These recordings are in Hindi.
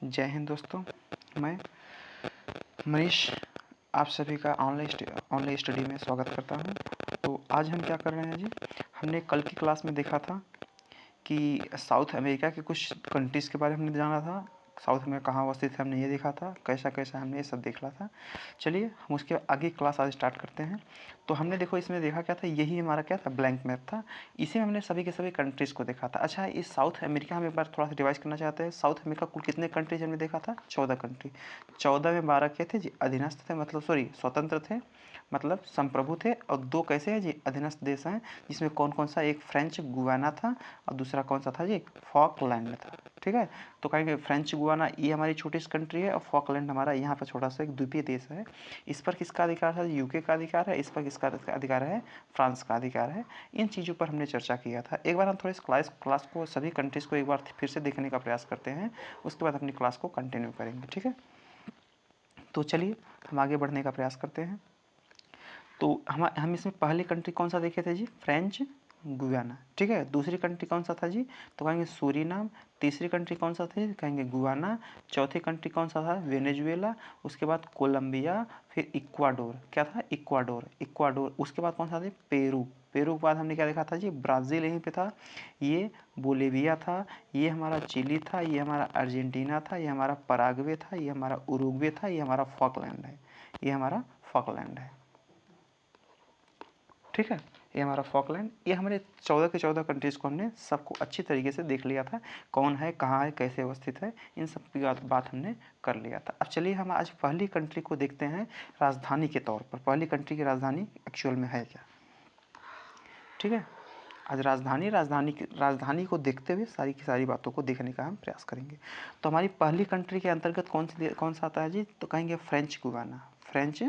जय हिंद दोस्तों। मैं मनीष आप सभी का ऑनलाइन स्टडी में स्वागत करता हूं। तो आज हम क्या कर रहे हैं जी, हमने कल की क्लास में देखा था कि साउथ अमेरिका के कुछ कंट्रीज़ के बारे में हमने जाना था। साउथ में कहाँ अवस्थित है हमने ये देखा था, कैसा कैसा हमने ये सब देखा था। चलिए हम उसके आगे क्लास आज स्टार्ट करते हैं। तो हमने देखो इसमें देखा क्या था, यही हमारा क्या था, ब्लैंक मैप था। इसी में हमने सभी के सभी कंट्रीज़ को देखा था। अच्छा, इस साउथ अमेरिका हम एक बार थोड़ा सा रिवाइज करना चाहते हैं। साउथ अमेरिका कुल कितने कंट्रीज हमने देखा था? 14 कंट्री। 14 में 12 क्या थे जी, अधीनस्थ थे, मतलब सॉरी स्वतंत्र थे, मतलब संप्रभु थे। और 2 कैसे हैं जी, अधीनस्थ देश हैं, जिसमें कौन कौन सा, एक फ्रेंच गुयाना था और दूसरा कौन सा था जी, फॉकलैंड था। ठीक है, तो कहेंगे फ्रेंच गुयाना ये हमारी छोटी सी कंट्री है और फॉकलैंड हमारा यहाँ पर छोटा सा एक द्वीपीय देश है। इस पर किसका अधिकार था? यूके का अधिकार है। इस पर किसका अधिकार है? फ्रांस का अधिकार है। इन चीज़ों पर हमने चर्चा किया था। एक बार हम थोड़े इस क्लास को, सभी कंट्रीज़ को एक बार फिर से देखने का प्रयास करते हैं, उसके बाद अपनी क्लास को कंटिन्यू करेंगे। ठीक है, तो चलिए हम आगे बढ़ने का प्रयास करते हैं। तो हम इसमें पहली कंट्री कौन सा देखे थे जी? French Guiana. ठीक है, दूसरी कंट्री कौन सा था जी? तो कहेंगे सूरीनाम। तीसरी कंट्री कौन सा था? कहेंगे गुयाना। चौथी कंट्री कौन सा था? वेनेजुएला। उसके बाद कोलंबिया, फिर इक्वाडोर। क्या था? इक्वाडोर। उसके बाद कौन सा था? पेरू। पेरू के बाद हमने क्या देखा था जी? ब्राज़ील यहीं पे था। ये बोलिविया था, ये हमारा चिली था, ये हमारा अर्जेंटीना था, ये हमारा पराग्वे था, ये हमारा उरुग्वे था, ये हमारा फॉकलैंड है। ये हमारा फॉकलैंड है। ठीक है, ये हमारा फॉकलैंड। ये हमारे 14 के 14 कंट्रीज़ को हमने सबको अच्छी तरीके से देख लिया था, कौन है, कहाँ है, कैसे अवस्थित है, इन सब की बात हमने कर लिया था। अब चलिए हम आज पहली कंट्री को देखते हैं राजधानी के तौर पर। पहली कंट्री की राजधानी एक्चुअल में है क्या? ठीक है, आज राजधानी को देखते हुए सारी की सारी बातों को देखने का हम प्रयास करेंगे। तो हमारी पहली कंट्री के अंतर्गत कौन सा आता है जी? तो कहेंगे फ्रेंच गुयाना। French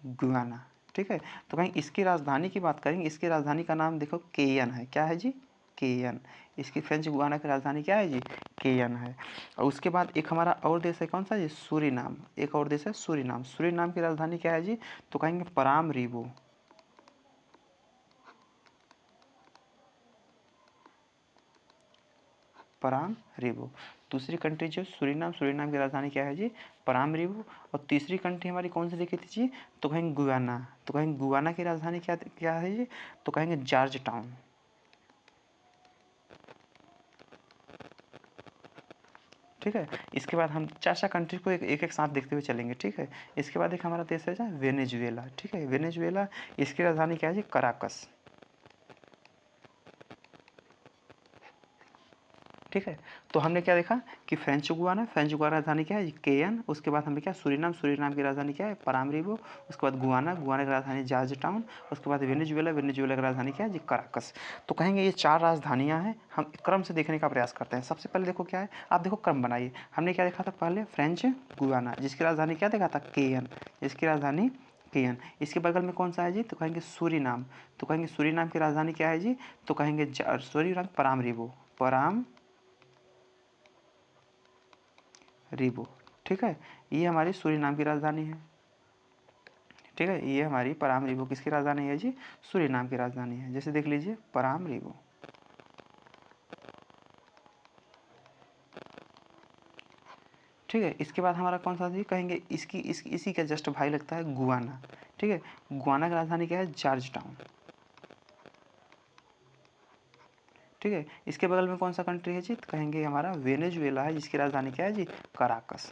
Guiana. ठीक है, तो कहीं इसकी राजधानी की बात करेंगे। इसकी राजधानी का नाम देखो केयन है। क्या है जी? केयन। इसकी फ्रेंच गुयाना की राजधानी क्या है जी? केयन है। और उसके बाद एक हमारा और देश है, कौन सा जी? सूरीनाम। एक और देश है सूरीनाम। सूरीनाम की राजधानी क्या है जी? तो कहेंगे परामरीबो। परामरीबो। दूसरी कंट्री जो सूरीनाम, सूरीनाम की राजधानी क्या है जी? परामरीबो। और तीसरी कंट्री हमारी कौन सी देखी थी जी? तो कहेंगे गुयाना। तो कहेंगे गुयाना की राजधानी क्या क्या है जी? तो कहेंगे जॉर्ज टाउन। ठीक है, इसके बाद हम चार कंट्री को एक एक साथ देखते हुए चलेंगे। ठीक है, इसके बाद एक हमारा देश है वेनेजुएला। ठीक है, वेनेजुएला, इसकी राजधानी क्या है जी? कराकस। ठीक है, तो हमने क्या देखा कि फ्रेंच गुयाना राजधानी क्या है? केयन। उसके बाद हमें क्या? सूरीनाम की राजधानी क्या है? परामरीबो। उसके बाद गुयाना की राजधानी जॉर्ज टाउन। उसके बाद वेनेजुएला की राजधानी क्या है जी? कराकस। तो कहेंगे ये 4 राजधानियां हैं। हम क्रम से देखने का प्रयास करते हैं। सबसे पहले देखो क्या है, आप देखो क्रम बनाइए। हमने क्या देखा था पहले? फ्रेंच गुयाना, जिसकी राजधानी क्या देखा था? केयन। जिसकी राजधानी केयन। इसके बगल में कौन सा है जी? तो कहेंगे सूरीनाम। तो कहेंगे सूरीनाम की राजधानी क्या है जी? तो कहेंगे सूरीनाम परामरीबो। रीबो। ठीक है, ये हमारी सूरीनाम की राजधानी है। ठीक है, ये हमारी परामरीबो किसकी राजधानी है जी? सूरीनाम की राजधानी है। जैसे देख लीजिए परामरीबो। ठीक है, इसके बाद हमारा कौन सा जी? कहेंगे इसी का जस्ट भाई लगता है गुयाना। ठीक है, गुयाना की राजधानी क्या है? George town. ठीक है, इसके बगल में कौन सा कंट्री है जी? तो कहेंगे हमारा वेनेजुएला है, जिसकी राजधानी क्या है जी? कराकस।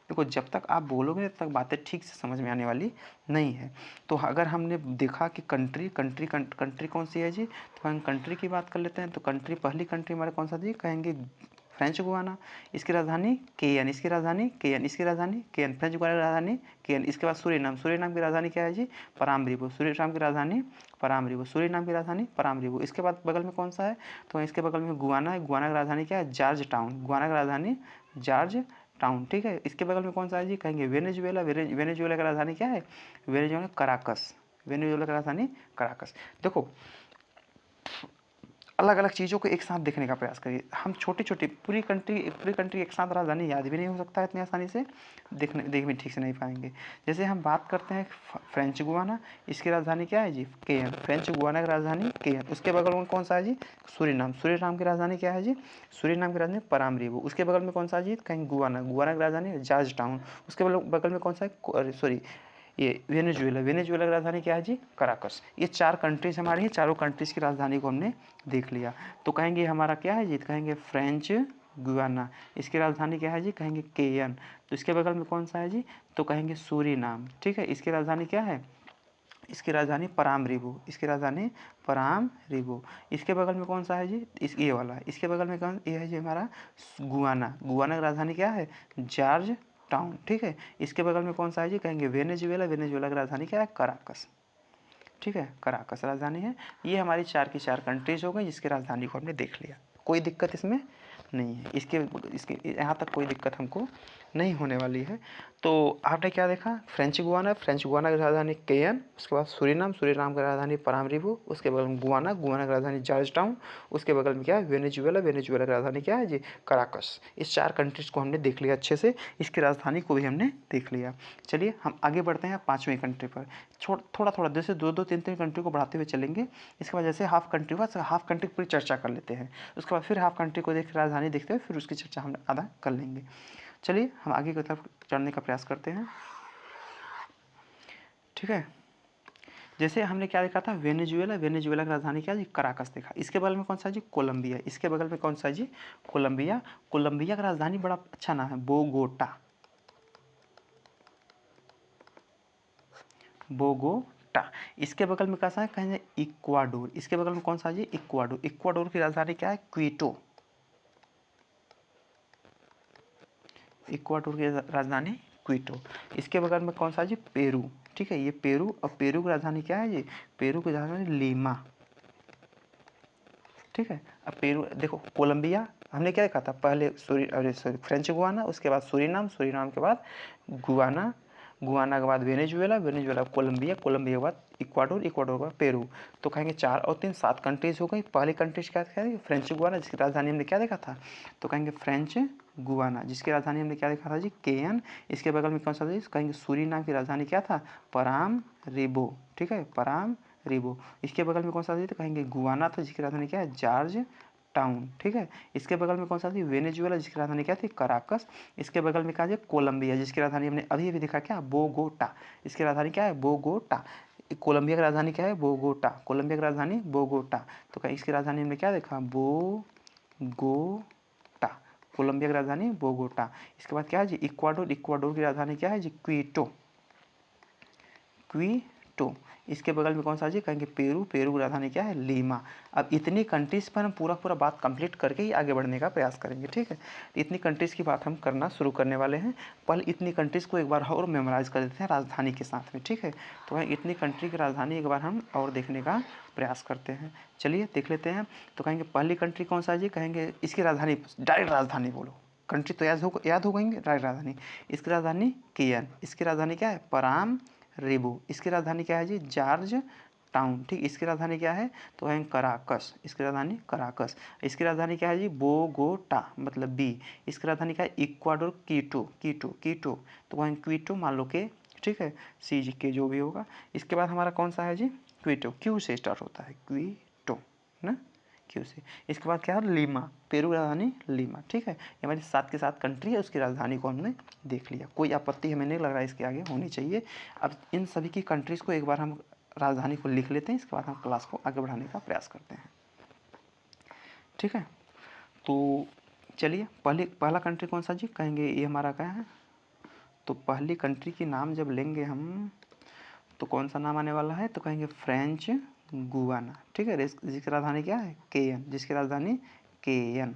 देखो जब तक आप बोलोगे तब तक बातें ठीक से समझ में आने वाली नहीं है। तो अगर हमने देखा कि कंट्री कौन सी है जी, तो हम कंट्री की बात कर लेते हैं। तो कंट्री, पहली कंट्री हमारे कौन सा जी? कहेंगे फ्रेंच गुयाना। इसकी राजधानी केयन। इसकी राजधानी केयन। इसकी राजधानी केयन। फ्रेंच गुयाना की राजधानी केयन। इसके बाद सूरीनाम की राजधानी क्या है जी? परामरीबो। सूरीनाम की राजधानी परामरीबो। सूरीनाम की राजधानी परामरीबो। इसके बाद बगल में कौन सा है? तो इसके बगल में गुयाना है। गुयाना की राजधानी क्या है? George town. गुयाना की राजधानी जॉर्ज टाउन। ठीक है, इसके बगल में कौन सा है जी? कहेंगे वेनेजुएला। वेनेजुएला की राजधानी क्या है? Venezuela Caracas. वेनेजुएला की राजधानी कराकस। देखो अलग अलग चीज़ों को एक साथ देखने का प्रयास करिए। हम छोटी छोटी पूरी कंट्री एक साथ राजधानी याद भी नहीं हो सकता है इतनी आसानी से, देख भी ठीक से नहीं पाएंगे। जैसे हम बात करते हैं फ्रेंच गुआना, इसकी राजधानी क्या है जी? केयन। फ्रेंच गुआना की राजधानी केयन। उसके बगल में कौन सा है जी? सूरीनाम। सूरीनाम की राजधानी क्या है जी? सूरीनाम की राजधानी परामरीबो। उसके बगल में कौन सा है जी? कहीं गुआना। गुआना की राजधानी जॉर्ज टाउन। उसके बगल में कौन सा है? सॉरी, ये वेनेजुएला। वेनेजुएला की राजधानी क्या है जी? कराकस। ये 4 कंट्रीज हमारी हैं, चारों कंट्रीज की राजधानी को हमने देख लिया। तो कहेंगे हमारा क्या है जी? कहेंगे फ्रेंच गुयाना। इसकी राजधानी क्या है जी? कहेंगे केयन। तो इसके बगल में कौन सा है जी? तो कहेंगे सूरीनाम। ठीक है, इसकी राजधानी क्या है? इसकी राजधानी परामरीबो। इसकी राजधानी परामरीबो। इसके बगल में कौन सा है जी? ये वाला। इसके बगल में कौन? ये है जी हमारा गुआना। गुआना की राजधानी क्या है? George town. ठीक है, इसके बगल में कौन सा है जी? कहेंगे वेनेजुएला। वेनेजुएला की राजधानी क्या है? कराकस। ठीक है, कराकस राजधानी है। ये हमारी 4 की 4 कंट्रीज हो गई जिसकी राजधानी को हमने देख लिया। कोई दिक्कत इसमें नहीं है, इसके यहाँ तक कोई दिक्कत हमको नहीं होने वाली है। तो आपने क्या देखा? French Guana. फ्रेंच गुआना की राजधानी केयन। उसके बाद सूरीनाम। सूरीनाम की राजधानी परामरीबो। उसके बगल में गुआना। गुआना की राजधानी जॉर्ज टाउन। उसके बगल में क्या है? वेनेजुएला। वेनेजुएला की राजधानी क्या है जी? कराकस। इस 4 कंट्रीज को हमने देख लिया अच्छे से, इसकी राजधानी को भी हमने देख लिया। चलिए हम आगे बढ़ते हैं 5वीं कंट्री पर। थोड़ा थोड़ा जैसे 2 3 कंट्री को बढ़ाते हुए चलेंगे। इसके बाद जैसे हाफ कंट्री हुआ, हाफ कंट्री की पूरी चर्चा कर लेते हैं। उसके बाद फिर हाफ कंट्री को देख राजधानी देखते हुए फिर उसकी चर्चा हम आधा कर लेंगे। चलिए हम आगे की तरफ चढ़ने का प्रयास करते हैं। ठीक है, जैसे हमने क्या देखा था? वेनेजुएला। वेनेजुएला की राजधानी क्या है जी? कराकस देखा। इसके बगल में कौन सा है जी? कोलंबिया। इसके बगल में कौन सा है जी? कोलंबिया। कोलंबिया का राजधानी बड़ा अच्छा नाम है, बोगोटा। बोगोटा। इसके बगल में कैसा है? कहेंगे इक्वाडोर। इसके बगल में कौन सा है जी? इक्वाडोर। इक्वाडोर की राजधानी क्या है? क्विटो। इक्वाडोर की राजधानी क्विटो। इसके बगल में कौन सा है जी? पेरू। ठीक है, ये पेरू। और पेरू की राजधानी क्या है जी? पेरू की राजधानी लीमा। ठीक है, अब पेरू देखो। कोलंबिया हमने क्या देखा था पहले? सॉरी फ्रेंच गुआना, उसके बाद सूरीनाम, सूरीनाम के बाद गुआना, गुआना के बाद वेनेजुएला, वेनेजुएला कोलंबिया, कोलंबिया के बाद इक्वाडोर, इक्वाडोर के बाद पेरू। तो कहेंगे 4 और 3 7 कंट्रीज हो गई। पहली कंट्रीज क्या कहेंगे? फ्रेंच गुआना, जिसकी राजधानी हमने क्या देखा था? तो कहेंगे फ्रेंच गुआना, जिसकी राजधानी हमने क्या देखा था जी? केयन। इसके बगल में कौन सा था? कहेंगे सूरीनाम की राजधानी क्या था? पराम रिबो। ठीक है, पराम रिबो। इसके बगल में कौन सा था? तो कहेंगे गुआना था, जिसकी राजधानी क्या है? George town. ठीक है, इसके बगल में कौन सा थी? वेनेजुएला, जिसकी राजधानी क्या थी? कराकस। इसके बगल में क्या है? कोलंबिया, जिसकी राजधानी हमने अभी अभी देखा क्या? बोगोटा। इसकी राजधानी क्या है? बोगोटा। कोलंबिया की राजधानी क्या है? बोगोटा। कोलंबिया की राजधानी बोगोटा। तो क्या इसकी राजधानी हमने क्या देखा? बोगोटा। कोलंबिया की राजधानी बोगोटा। इसके बाद क्या है जी? इक्वाडोर। इक्वाडोर की राजधानी क्या है जी? क्विटो। क्विटो। इसके बगल में कौन सा जी? कहेंगे पेरू। पेरू की राजधानी क्या है? लीमा। अब इतनी कंट्रीज पर हम पूरा पूरा बात कंप्लीट करके ही आगे बढ़ने का प्रयास करेंगे। ठीक है, इतनी कंट्रीज की बात हम करना शुरू करने वाले हैं। पहले इतनी कंट्रीज को एक बार और मेमोराइज कर देते हैं राजधानी के साथ में। ठीक है, तो वह इतनी कंट्री की राजधानी एक बार हम और देखने का प्रयास करते हैं। चलिए देख लेते हैं। तो कहेंगे पहली कंट्री कौन सा है जी? कहेंगे इसकी राजधानी, डायरेक्ट राजधानी बोलो। कंट्री तो याद हो गई डायरेक्ट राजधानी। इसकी राजधानी कियन। इसकी राजधानी क्या है? पराम रिबू। इसकी राजधानी क्या है जी? George town. ठीक, इसकी राजधानी क्या है? तो है कराकस। इसकी राजधानी कराकस। इसकी राजधानी क्या है जी? बोगोटा, मतलब बी। इसकी राजधानी क्या है? इक्वाडोर, कीटो। कीटो, कीटो। तो वहीं क्विटो मान लो के। ठीक है, सी जी के जो भी होगा। इसके बाद हमारा कौन सा है जी? क्विटो। क्यू से स्टार्ट होता है, क्विटो ना, क्यू से। इसके बाद क्या है? लीमा। पेरू की राजधानी लीमा। ठीक है, ये हमारी 7 के 7 कंट्री है, उसकी राजधानी को हमने देख लिया। कोई आपत्ति हमें नहीं लग रहा है इसके आगे होनी चाहिए। अब इन सभी की कंट्रीज़ को एक बार हम राजधानी को लिख लेते हैं, इसके बाद हम क्लास को आगे बढ़ाने का प्रयास करते हैं। ठीक है, तो चलिए पहला कंट्री कौन सा जी? कहेंगे ये हमारा क्या है? तो पहली कंट्री की नाम जब लेंगे हम तो कौन सा नाम आने वाला है? तो कहेंगे फ्रेंच गुआना। ठीक है, जिसकी राजधानी क्या है? केयन। जिसकी राजधानी केयन।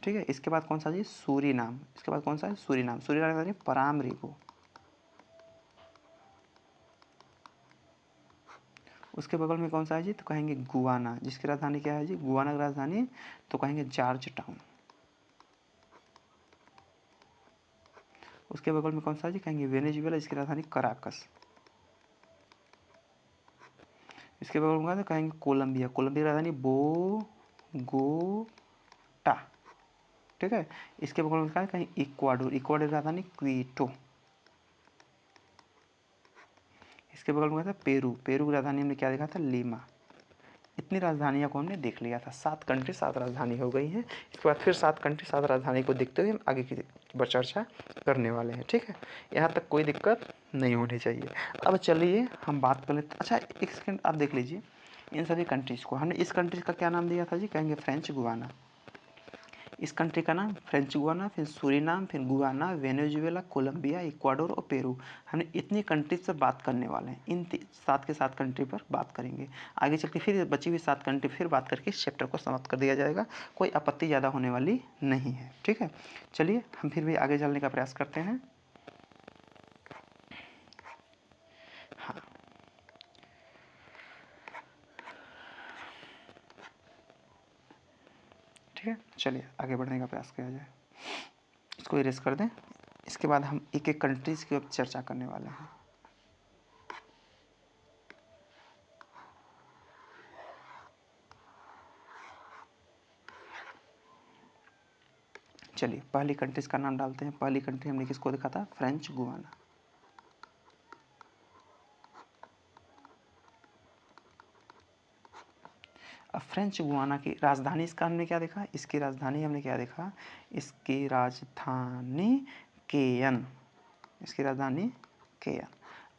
ठीक है, इसके बाद कौन सा जी? सूरीनाम। इसके बाद कौन सा है? सूरीनाम। सूरीनाम की राजधानी परामरीबो। उसके बगल में कौन सा है जी? तो कहेंगे गुआना। जिसकी राजधानी क्या है जी? गुआना की राजधानी तो कहेंगे जॉर्ज टाउन। उसके बगल में कौन सा है जी? कहेंगे वेनेजुएला। जिसकी राजधानी कराकस। इसके बगल में कहेंगे कोलंबिया, कोलंबिया की राजधानी बोगोटा, ठीक है। इसके बगल में कहें इक्वाडोर, इक्वाडोर की राजधानी क्वीटो। इसके बगल में था पेरू, पेरू की राजधानी हमने क्या देखा था, लीमा। इतनी राजधानियों को हमने देख लिया था, 7 कंट्री 7 राजधानी हो गई हैं। इसके बाद फिर 7 कंट्री 7 राजधानी को देखते हुए हम आगे की चर्चा करने वाले हैं, ठीक है। यहाँ तक कोई दिक्कत नहीं होनी चाहिए। अब चलिए हम बात कर लेते। अच्छा एक सेकंड आप देख लीजिए, इन सभी कंट्रीज़ को हमने इस कंट्रीज का क्या नाम दिया था जी, कहेंगे फ्रेंच गुआना। इस कंट्री का नाम फ्रेंच गुआना, फिर सूरीनाम, फिर गुआना, वेनेजुएला, कोलंबिया, इक्वाडोर और पेरू। हमने इतनी कंट्रीज से बात करने वाले हैं, इन 7 के 7 कंट्री पर बात करेंगे। आगे चल के फिर बची हुई 7 कंट्री फिर बात करके इस चैप्टर को समाप्त कर दिया जाएगा, कोई आपत्ति ज़्यादा होने वाली नहीं है, ठीक है। चलिए हम फिर भी आगे चलने का प्रयास करते हैं। हाँ, ठीक है, चलिए आगे बढ़ने का प्रयास किया जाए। इसको इरेज कर दें। इसके बाद हम एक एक कंट्रीज़ की अब चर्चा करने वाले हैं। चलिए पहली कंट्रीज़ का नाम डालते हैं। पहली कंट्री हमने किसको देखा था, फ्रेंच गुआना। अब फ्रेंच गुआना की राजधानी इसका हमने क्या देखा, इसकी राजधानी हमने क्या देखा, इसकी राजधानी केयन, इसकी राजधानी केयन।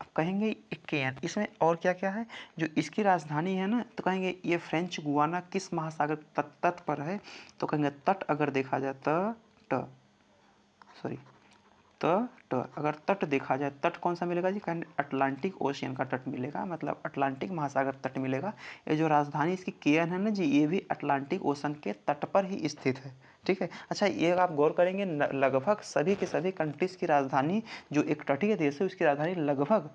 अब कहेंगे केयन, इसमें और क्या क्या है, जो इसकी राजधानी है ना, तो कहेंगे ये फ्रेंच गुआना किस महासागर तट पर है, तो कहेंगे तट अगर देखा जाए तट, अगर तट देखा जाए, तट कौन सा मिलेगा जी, कहेंगे अटलांटिक ओशियन का तट मिलेगा, मतलब अटलांटिक महासागर तट मिलेगा। ये जो राजधानी इसकी केयन है ना जी, ये भी अटलांटिक ओशन के तट पर ही स्थित है, ठीक है। अच्छा ये आप गौर करेंगे, लगभग सभी के सभी कंट्रीज़ की राजधानी, जो एक तटीय देश है उसकी राजधानी लगभग,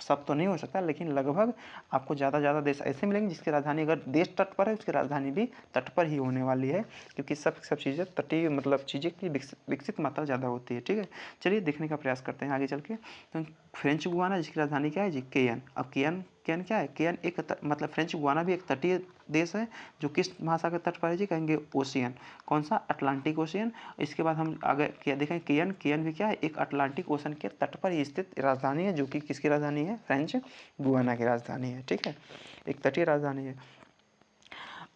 सब तो नहीं हो सकता लेकिन लगभग आपको ज़्यादा देश ऐसे मिलेंगे जिसकी राजधानी अगर देश तट पर है उसकी राजधानी भी तट पर ही होने वाली है, क्योंकि सब चीज़ें तटीय, मतलब चीज़ें की विकसित मात्रा ज़्यादा होती है, ठीक है। चलिए देखने का प्रयास करते हैं आगे चल के। तो फ्रेंच गुआना जिसकी राजधानी क्या है जी, केयन। अब केयन केयन क्या है, केयन एक मतलब फ्रेंच गुआना भी एक तटीय देश है, जो किस महासागर तट पर है जी, कहेंगे ओशियन, कौन सा, अटलांटिक ओशियन। इसके बाद हम आगे क्या देखें, केयन, केयन भी क्या है, एक अटलांटिक ओशन के तट पर ही स्थित राजधानी है, जो कि किसकी राजधानी है, फ्रेंच गुआना की राजधानी है, ठीक है, एक तटीय राजधानी है।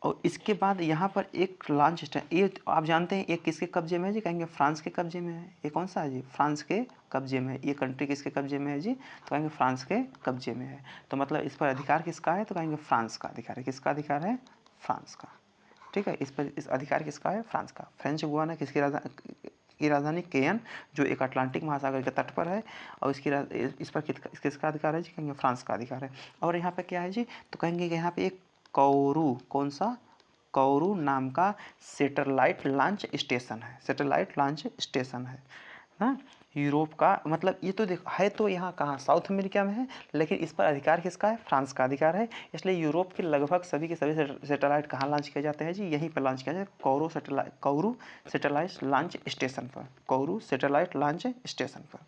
और इसके बाद यहाँ पर एक लॉन्च स्टैंड, ये आप जानते हैं ये किसके कब्जे में है जी, कहेंगे फ्रांस के कब्जे में है। ये कौन सा है जी, फ्रांस के कब्जे में है। ये कंट्री किसके कब्जे में है जी, तो कहेंगे फ्रांस के कब्जे में है। तो मतलब इस पर अधिकार किसका है, तो कहेंगे फ्रांस का अधिकार है। किसका अधिकार है, फ्रांस का, ठीक है। इस पर इस अधिकार किसका है, फ्रांस का। फ्रेंच गुआना की राजधानी केयन, जो एक अटलांटिक महासागर के तट पर है, और इस पर किसका अधिकार है जी, कहेंगे फ्रांस का अधिकार है। और यहाँ पे क्या है जी, तो कहेंगे कि यहाँ पे एक कौरू, कौन सा, कौरू नाम का सैटेलाइट लॉन्च स्टेशन है, सैटेलाइट लॉन्च स्टेशन है ना, यूरोप का, मतलब ये तो देखो है तो यहाँ कहाँ, साउथ अमेरिका में है, लेकिन इस पर अधिकार किसका है, फ्रांस का अधिकार है। इसलिए यूरोप के लगभग सभी के सभी सैटेलाइट कहाँ लॉन्च किए जाते हैं जी, यहीं पर लॉन्च किया जाए, कौरू सैटेलाइट लॉन्च स्टेशन पर, कौरू सैटेलाइट लॉन्च स्टेशन पर,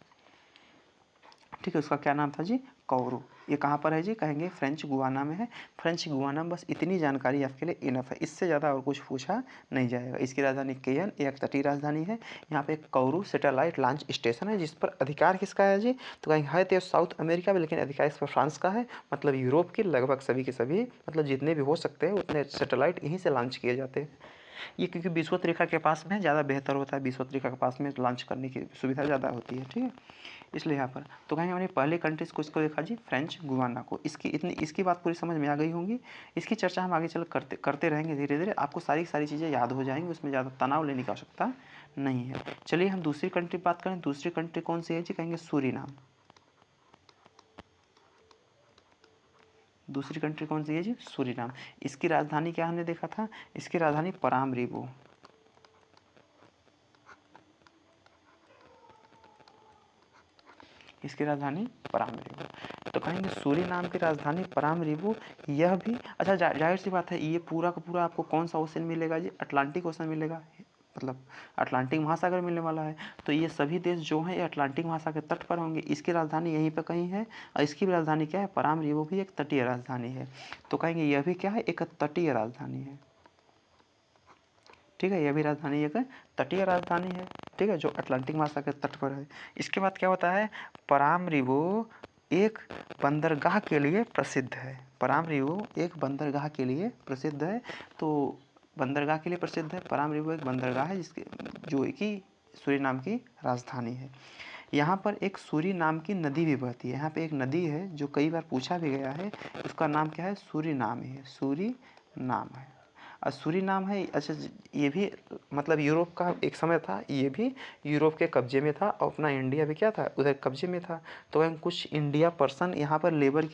ठीक है। उसका क्या नाम था जी, कौरू। ये कहाँ पर है जी, कहेंगे फ्रेंच गुआना में है। फ्रेंच गुआना में बस इतनी जानकारी आपके लिए इनफ है, इससे ज़्यादा और कुछ पूछा नहीं जाएगा। इसकी राजधानी केयन, एक तटीय राजधानी है। यहाँ पे कौरू सैटेलाइट लॉन्च स्टेशन है, जिस पर अधिकार किसका है जी, तो कहेंगे है तो साउथ अमेरिका में, लेकिन अधिकार इस पर फ्रांस का है। मतलब यूरोप के लगभग सभी के सभी, मतलब जितने भी हो सकते हैं उतने सैटेलाइट यहीं से लॉन्च किए जाते हैं। ये क्योंकि विषुवत रेखा के पास में ज़्यादा बेहतर होता है, विषुवत रेखा के पास में लॉन्च करने की सुविधा ज़्यादा होती है, ठीक है। इसलिए यहाँ पर तो कहेंगे हमने पहले कंट्रीज को इसको देखा जी, फ्रेंच गुआना को। इसकी बात पूरी समझ में आ गई होंगी। इसकी चर्चा हम आगे चल करते रहेंगे धीरे धीरे, आपको सारी चीज़ें याद हो जाएंगी, उसमें ज़्यादा तनाव लेने की आवश्यकता नहीं है। चलिए हम दूसरी कंट्री बात करें। दूसरी कंट्री कौन सी है जी, कहेंगे सूरीनाम। दूसरी कंट्री कौन सी है जी, सूरीनाम। इसकी राजधानी क्या हमने देखा था, इसकी राजधानी परामरीबो। इसकी राजधानी परामरीबो। तो कहेंगे सूरीनाम की राजधानी परामरीबो। यह भी अच्छा, जाहिर सी बात है, ये पूरा का पूरा आपको कौन सा ओशन मिलेगा जी, अटलांटिक ओशन मिलेगा। मतलब अटलांटिक महासागर मिलने वाला है। तो ये सभी देश जो हैं ये अटलांटिक महासागर के तट पर होंगे। इसकी राजधानी यहीं पर कहीं है और इसकी भी राजधानी क्या है, परामरीबो भी एक तटीय राजधानी है। तो कहेंगे यह भी क्या है, एक तटीय राजधानी है। ठीक है, यह भी राजधानी एक तटीय राजधानी है। ठीक है, जो अटलांटिक महासागर के तट पर है। इसके बाद क्या होता है, परामरीबो एक बंदरगाह के लिए प्रसिद्ध है। परामरीबो एक बंदरगाह के लिए प्रसिद्ध है। तो बंदरगाह के लिए प्रसिद्ध है, परामरीबो एक बंदरगाह है जिसके जो कि सूरीनाम की राजधानी है। यहाँ पर एक सूरी नाम की नदी भी बहती है। यहाँ पे एक नदी है जो कई बार पूछा भी गया है, उसका नाम क्या है, सूरीनाम है। सूरीनाम है और सूरीनाम है। अच्छा, ये भी मतलब यूरोप का एक समय था, ये भी यूरोप के कब्जे में था और अपना इंडिया भी क्या था, उधर कब्जे में था। तो वह कुछ इंडिया पर्सन यहाँ पर लेबर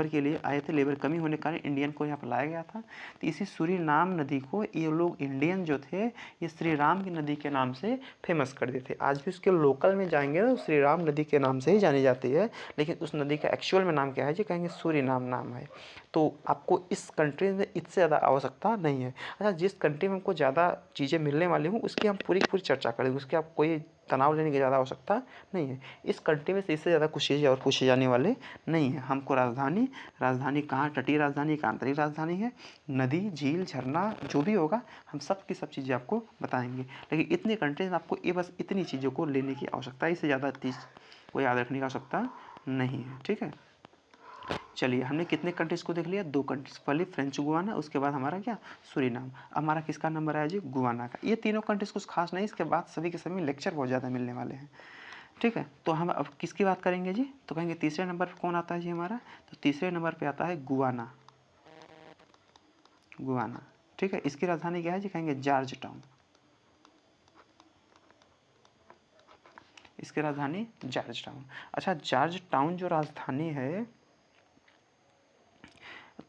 के लिए आए थे। लेबर कमी होने के कारण इंडियन को यहाँ पर लाया गया था। तो इसी सूरीनाम नदी को ये लोग इंडियन जो थे ये श्री राम की नदी के नाम से फेमस कर देते थे। आज भी उसके लोकल में जाएंगे ना, श्री राम नदी के नाम से ही जानी जाती है, लेकिन उस नदी का एक्चुअल में नाम क्या है जी, कहेंगे सूरीनाम नाम है। तो आपको इस कंट्री में इससे ज़्यादा आवश्यकता नहीं है। अच्छा, जिस कंट्री में हमको ज़्यादा चीज़ें मिलने वाली हूँ उसकी हम पूरी पूरी चर्चा करेंगे, उसकी आप कोई तनाव लेने की ज़्यादा आवश्यकता नहीं है। इस कंट्री में से इससे ज़्यादा कुछ चीज़ें और पूछे जाने वाले नहीं है। हमको राजधानी कहाँ, तटीय राजधानी का आंतरिक राजधानी है, नदी झील झरना जो भी होगा हम सब की सब चीज़ें आपको बताएंगे। लेकिन इतनी कंट्रीज में आपको ये बस इतनी चीज़ों को लेने की आवश्यकता है, इससे ज़्यादा चीज़ को याद रखने की आवश्यकता नहीं है। ठीक है, चलिए हमने कितने कंट्रीज को देख लिया, 2 कंट्रीज। पहले फ्रेंच गुआना, उसके बाद हमारा क्या, सूरीनाम। हमारा किसका नंबर आया जी, गुआना का। ये तीनों कंट्रीज कुछ खास नहीं, इसके बाद सभी के सभी लेक्चर बहुत ज़्यादा मिलने वाले हैं। ठीक है, तो हम अब किसकी बात करेंगे जी, तो कहेंगे तीसरे नंबर पर कौन आता है जी हमारा, तो तीसरे नंबर पर आता है गुआना। गुआना, ठीक है, इसकी राजधानी क्या है जी, कहेंगे जॉर्ज टाउन। इसकी राजधानी जॉर्ज टाउन। अच्छा, जॉर्ज टाउन जो राजधानी है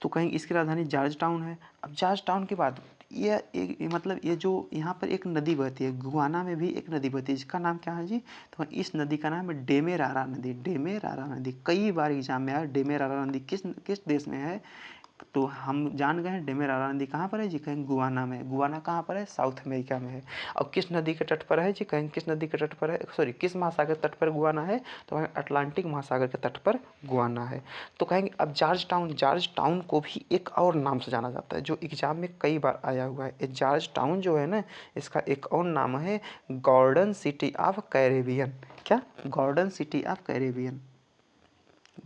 तो कहीं इसकी राजधानी जॉर्ज टाउन है। अब जॉर्ज टाउन के बाद ये एक मतलब ये जो यहाँ पर एक नदी बहती है, गुआना में भी एक नदी बहती है जिसका नाम क्या है जी, तो इस नदी का नाम है डेमेरारा नदी। डेमेरारा नदी कई बार एग्जाम में आया। डेमेरारा नदी किस किस देश में है, तो हम जान गए हैं डेमेरारा नदी कहाँ पर है जी, कहीं गुआना में। गुआना कहाँ पर है, साउथ अमेरिका में है। और किस नदी के तट पर है जी, कहीं किस नदी के तट पर है, सॉरी किस महासागर तट पर गुआना है, तो कहेंगे अटलांटिक महासागर के तट पर गुआना है। तो कहेंगे अब जॉर्ज टाउन को भी एक और नाम से जाना जाता है जो एग्जाम में कई बार आया हुआ है। जॉर्ज टाउन जो है ना, इसका एक और नाम है गॉर्डन सिटी ऑफ कैरेबियन। क्या, garden city of Caribbean.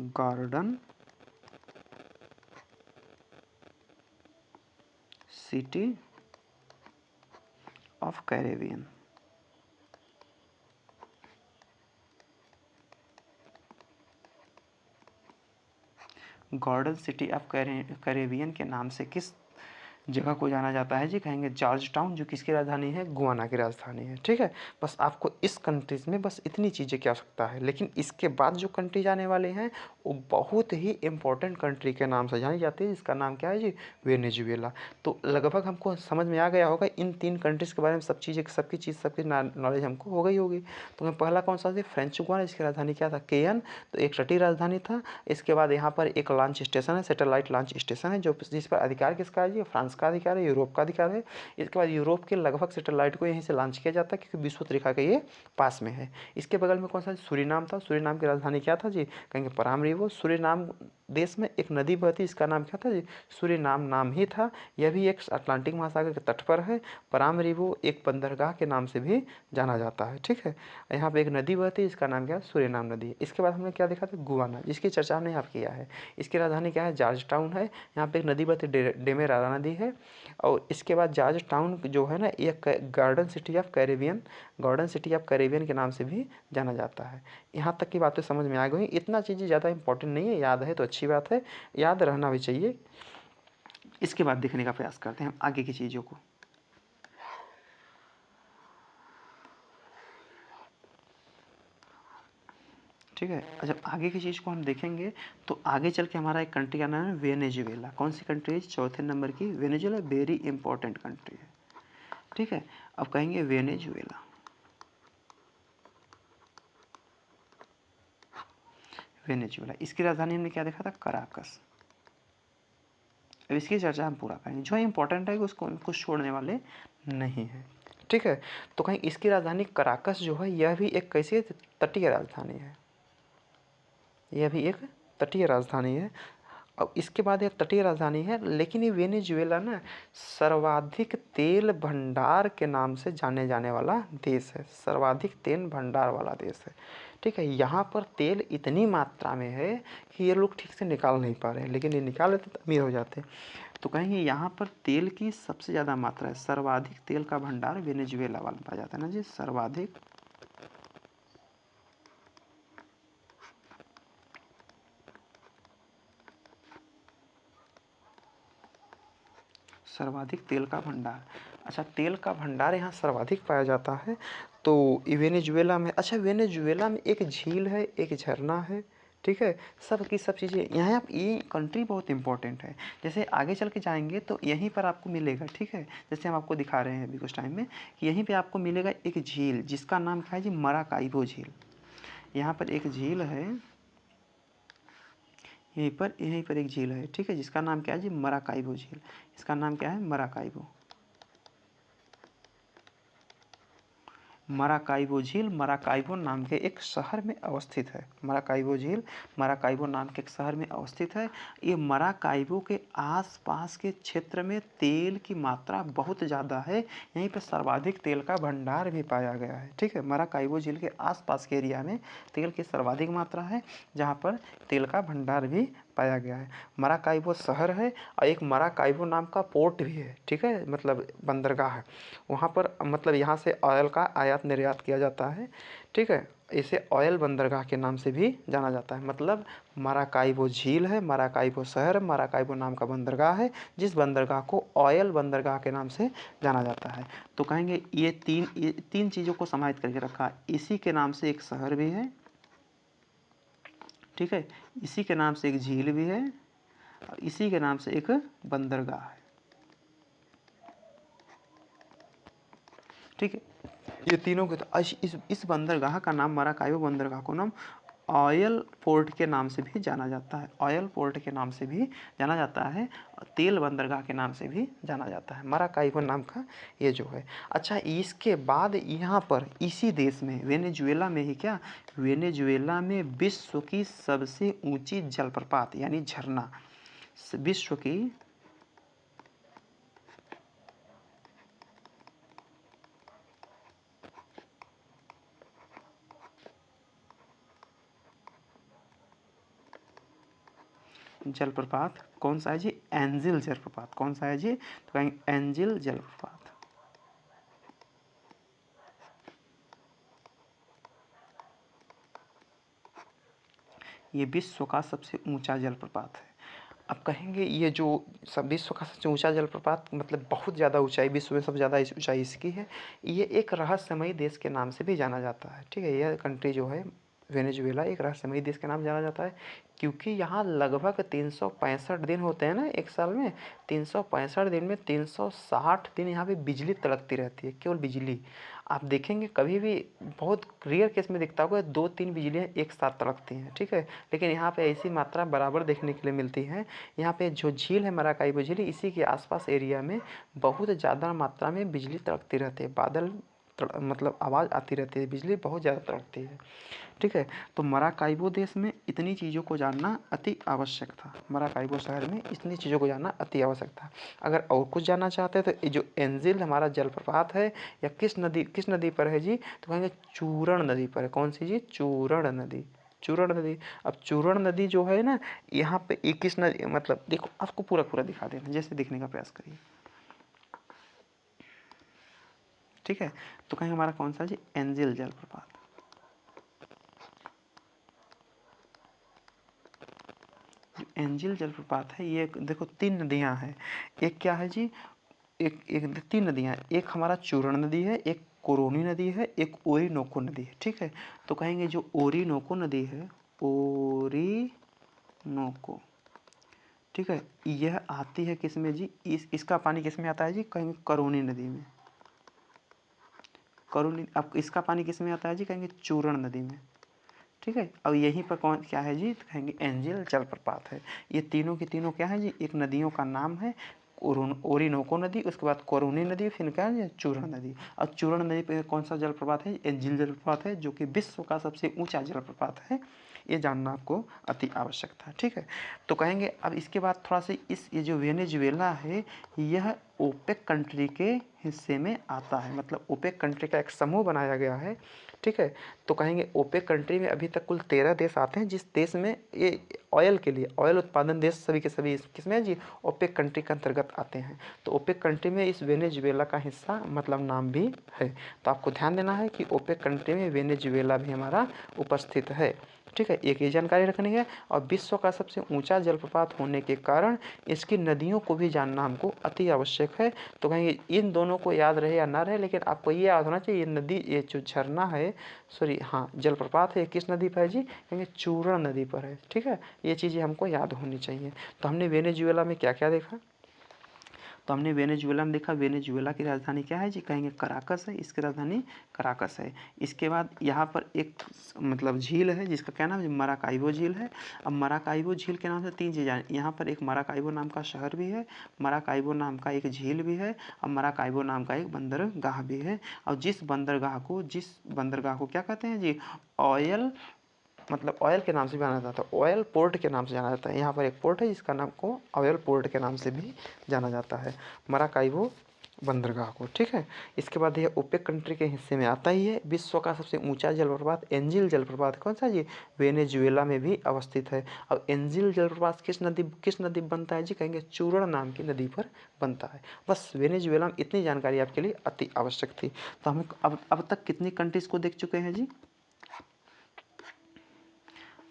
Garden city of Caribbean. Garden city of Caribbean के नाम से किस जगह को जाना जाता है जी, कहेंगे जॉर्ज टाउन, जो किसकी राजधानी है, गुआना की राजधानी है। ठीक है, बस आपको इस कंट्रीज में बस इतनी चीज़ें की आवश्यकता है। लेकिन इसके बाद जो कंट्री जाने वाले हैं वो बहुत ही इंपॉर्टेंट कंट्री के नाम से जानी जाती है, जिसका नाम क्या है जी, वेनेजुएला। तो लगभग हमको समझ में आ गया होगा इन 3 कंट्रीज़ के बारे में सब चीज़ें, सबकी नॉलेज हमको हो गई होगी। तो पहला कौन सा, फ्रेंच गुआना, इसकी राजधानी क्या था, केयन, तो एक तटीय राजधानी था। इसके बाद यहाँ पर एक लॉन्च स्टेशन है, सैटेलाइट लॉन्च स्टेशन है, जो जिस पर अधिकार किसका है जी, फ्रांस का अधिकार है, यूरोप का अधिकार है। इसके बाद यूरोप के लगभग सैटेलाइट को यहीं से लॉन्च किया जाता है क्योंकि विषुवत रेखा के ये पास में है। इसके बगल में कौन सा, सूरीनाम था। सूरीनाम की राजधानी क्या था जी, कहेंगे परामरीबो। सूरीनाम देश में एक नदी बहती, इसका नाम क्या था जी, सूरीनाम नाम ही था। यह भी एक अटलांटिक महासागर के तट पर है। परामरीबो एक बंदरगाह के नाम से भी जाना जाता है। ठीक है, यहाँ पे एक नदी बहती है, इसका नाम क्या है, सूरीनाम नदी है। इसके बाद हमने क्या देखा था, गुआना, जिसकी चर्चा हमने यहाँ किया है। इसकी राजधानी क्या है, जॉर्ज टाउन है। यहाँ पे एक नदी बहती डेमेरारा नदी है। और इसके बाद जॉर्ज टाउन जो है ना, ये गार्डन सिटी ऑफ कैरेबियन के नाम से भी जाना जाता है। यहाँ तक की बातें समझ में आ गई। इतना चीज़ें ज़्यादा इंपॉर्टेंट नहीं है, याद है तो अच्छी बात है, याद रहना भी चाहिए। इसके बाद देखने का प्रयास करते हैं हम आगे की चीज़ों को। ठीक है, जब आगे की चीज़ को हम देखेंगे तो आगे चल के हमारा एक कंट्री का नाम है वेनेजुएला। कौन सी कंट्री है, चौथे नंबर की वेनेजुएला, वेरी इंपॉर्टेंट कंट्री है। ठीक है, अब कहेंगे वेनेजुएला। वेनेजुएला, इसकी राजधानी हमने क्या देखा था, कराकस। अब इसकी चर्चा हम पूरा करेंगे, जो इंपॉर्टेंट है उसको कुछ छोड़ने वाले नहीं है। ठीक है। तो कहीं इसकी राजधानी कराकस जो है यह भी एक कैसी तटीय राजधानी है, यह भी एक तटीय राजधानी है। अब इसके बाद एक तटीय राजधानी है, लेकिन ये वेनेजुएला ना सर्वाधिक तेल भंडार के नाम से जाने जाने वाला देश है, सर्वाधिक तेल भंडार वाला देश है। ठीक है, यहाँ पर तेल इतनी मात्रा में है कि ये लोग ठीक से निकाल नहीं पा रहे हैं, लेकिन ये निकाल लेते तो अमीर हो जाते। तो कहेंगे यहाँ पर तेल की सबसे ज़्यादा मात्रा है, सर्वाधिक तेल का भंडार वेनेजुएला वाला पाया जाता है ना जी, सर्वाधिक तेल का भंडार। अच्छा, तेल का भंडार यहाँ सर्वाधिक पाया जाता है। तो वेनेजुएला में, अच्छा वेनेजुएला में एक झील है, एक झरना है। ठीक है, सब की सब चीज़ें यहाँ, आप ये कंट्री बहुत इंपॉर्टेंट है। जैसे आगे चल के जाएंगे तो यहीं पर आपको मिलेगा, ठीक है, जैसे हम आपको दिखा रहे हैं अभी कुछ टाइम में कि यहीं पे आपको मिलेगा एक झील जिसका नाम क्या है जी, मराकाइबो झील। यहाँ पर एक झील है, यहीं पर एक झील है, ठीक है, जिसका नाम क्या है जी, मराकाइबो झील। इसका नाम क्या है, मराकाइबो। मराकाइबो झील मराकाइबो नाम के एक शहर में अवस्थित है। मराकाइबो झील मराकाइबो नाम के एक शहर में अवस्थित है। ये मराकाइबो के आसपास के क्षेत्र में तेल की मात्रा बहुत ज़्यादा है, यहीं पर सर्वाधिक तेल का भंडार भी पाया गया है। ठीक है, मराकाइबो झील के आसपास के एरिया में तेल की सर्वाधिक मात्रा है, जहाँ पर तेल का भंडार भी पाया गया है। मराकाइबो शहर है और एक मराकाइबो नाम का पोर्ट भी है, ठीक है, मतलब बंदरगाह है वहाँ पर, मतलब यहाँ से ऑयल का आयात निर्यात किया जाता है। ठीक है, इसे ऑयल बंदरगाह के नाम से भी जाना जाता है। मतलब मराकाइबो झील है, मराकाइबो शहर, मराकाइबो नाम का बंदरगाह है, जिस बंदरगाह को ऑयल बंदरगाह के नाम से जाना जाता है। तो कहेंगे ये तीन चीज़ों को समाहित करके रखा। इसी के नाम से एक शहर भी है, ठीक है, इसी के नाम से एक झील भी है, और इसी के नाम से एक बंदरगाह है। ठीक है, ये तीनों के, तो इस बंदरगाह का नाम, मराकाइबो बंदरगाह को नाम ऑयल पोर्ट के नाम से भी जाना जाता है, ऑयल पोर्ट के नाम से भी जाना जाता है, तेल बंदरगाह के नाम से भी जाना जाता है, मराकाइबो नाम का ये जो है। अच्छा, इसके बाद यहाँ पर इसी देश में वेनेजुएला में ही, क्या वेनेजुएला में विश्व की सबसे ऊंची जलप्रपात यानी झरना, विश्व की जलप्रपात कौन सा है जी, एंजिल जलप्रपात। कौन सा है जी, तो कहेंगे एंजिल जलप्रपात। ये विश्व का सबसे ऊंचा जलप्रपात है। अब कहेंगे ये जो सब विश्व का सबसे ऊंचा जलप्रपात, मतलब बहुत ज़्यादा ऊंचाई, विश्व में सबसे ज़्यादा ऊंचाई इसकी है। ये एक रहस्यमयी देश के नाम से भी जाना जाता है। ठीक है, यह कंट्री जो है वेनेजुएला एक रहस्यमयी देश के नाम जाना जाता है, क्योंकि यहाँ लगभग 365 दिन होते हैं ना एक साल में। 365 दिन में 360 दिन यहाँ पे बिजली तड़कती रहती है, केवल बिजली। आप देखेंगे कभी भी बहुत रेयर केस में दिखता होगा 2-3 बिजलियाँ एक साथ तड़कती हैं। ठीक है, लेकिन यहाँ पे ऐसी मात्रा बराबर देखने के लिए मिलती है। यहाँ पे जो झील है मराकाइबो झील, इसी के आसपास एरिया में बहुत ज़्यादा मात्रा में बिजली तड़कती रहती है, बादल मतलब आवाज़ आती रहती है, बिजली बहुत ज़्यादा तड़कती है। ठीक है, तो मराकाइबो देश में इतनी चीज़ों को जानना अति आवश्यक था, मराकाइबो शहर में इतनी चीज़ों को जानना अति आवश्यक था। अगर और कुछ जानना चाहते हैं तो ये जो एंजिल हमारा जलप्रपात है, या किस नदी पर है जी, तो कहेंगे चूरण नदी पर है। कौन सी जी, चूरण नदी, चूरण नदी। अब चूरण नदी जो है ना, यहाँ पे एक किस नदी, मतलब देखो आपको पूरा पूरा दिखा देना, जैसे दिखने का प्रयास करिए। ठीक है, तो कहेंगे हमारा कौन सा जी, एंजिल जलप्रपात। एंजिल जलप्रपात है, ये देखो 3 नदियाँ हैं। एक क्या है जी, एक 3 नदियाँ हैं, एक हमारा चूरण नदी है, एक कोरोनी नदी है, एक ओरिनोको नदी है। ठीक है, तो कहेंगे जो ओरिनोको नदी है, ओरिनोको, ठीक है, यह आती है किस में जी, इसका पानी किस में आता है जी, कहेंगे करोनी नदी में। करोनी, अब इसका पानी किस में आता है जी, कहेंगे चूरण नदी में। ठीक है, अब यहीं पर कौन क्या है जी, तो कहेंगे एंजिल जलप्रपात है। ये तीनों की तीनों क्या है जी, एक नदियों का नाम है, ओरिनोको नदी, उसके बाद कोरोनी नदी, फिर क्या है चूरण नदी। और चूरण नदी पे कौन सा जलप्रपात है? एंजिल जलप्रपात है, जो कि विश्व का सबसे ऊंचा जलप्रपात है। ये जानना आपको अति आवश्यक था। ठीक है, तो कहेंगे अब इसके बाद थोड़ा सा ये जो वेनेजुएला है यह ओपेक कंट्री के हिस्से में आता है, मतलब ओपेक कंट्री का एक समूह बनाया गया है। ठीक है, तो कहेंगे ओपेक कंट्री में अभी तक कुल 13 देश आते हैं, जिस देश में ये ऑयल के लिए, ऑयल उत्पादन देश सभी के सभी किसमें जी? ओपेक कंट्री के अंतर्गत आते हैं। तो ओपेक कंट्री में इस वेनेजुएला का हिस्सा मतलब नाम भी है। तो आपको ध्यान देना है कि ओपेक कंट्री में वेनेजुएला भी हमारा उपस्थित है। ठीक है, एक ये जानकारी रखनी है। और विश्व का सबसे ऊंचा जलप्रपात होने के कारण इसकी नदियों को भी जानना हमको अति आवश्यक है। तो कहेंगे इन दोनों को याद रहे या ना रहे, लेकिन आपको ये याद होना चाहिए, ये नदी, ये जो झरना है, सॉरी हाँ जलप्रपात है, किस नदी पर है जी? कहेंगे चूरण नदी पर है। ठीक है, ये चीज़ें हमको याद होनी चाहिए। तो हमने वेनेजुएला में क्या क्या देखा? तो हमने वेनेजुएला में देखा, वेनेजुएला की राजधानी क्या है जी? कहेंगे कराकस है, इसकी राजधानी कराकस है। इसके बाद यहाँ पर एक मतलब झील है जिसका क्या नाम है? मराकाइबो झील है। अब मराकाइबो झील के नाम से 3 चीज़ें, यहाँ पर एक मराकाइबो नाम का शहर भी है, मराकाइबो नाम का एक झील भी है, और मराकाइबो नाम का एक बंदरगाह भी है। और जिस बंदरगाह को क्या कहते हैं जी? ऑयल, मतलब ऑयल के नाम से भी जाना जाता है, ऑयल पोर्ट के नाम से जाना जाता है। यहाँ पर एक पोर्ट है जिसका नाम को ऑयल पोर्ट के नाम से भी जाना जाता है, मराकाइबो बंदरगाह को। ठीक है, इसके बाद यह ओपेक कंट्री के हिस्से में आता ही है। विश्व का सबसे ऊंचा जलप्रपात एंजिल जलप्रपात कौन सा जी? वेनेजुएला में भी अवस्थित है। अब एंजिल जलप्रपात किस नदी बनता है जी? कहेंगे चूरण नाम की नदी पर बनता है। बस वेनेजुएला में इतनी जानकारी आपके लिए अति आवश्यक थी। तो हम अब तक कितनी कंट्रीज को देख चुके हैं जी?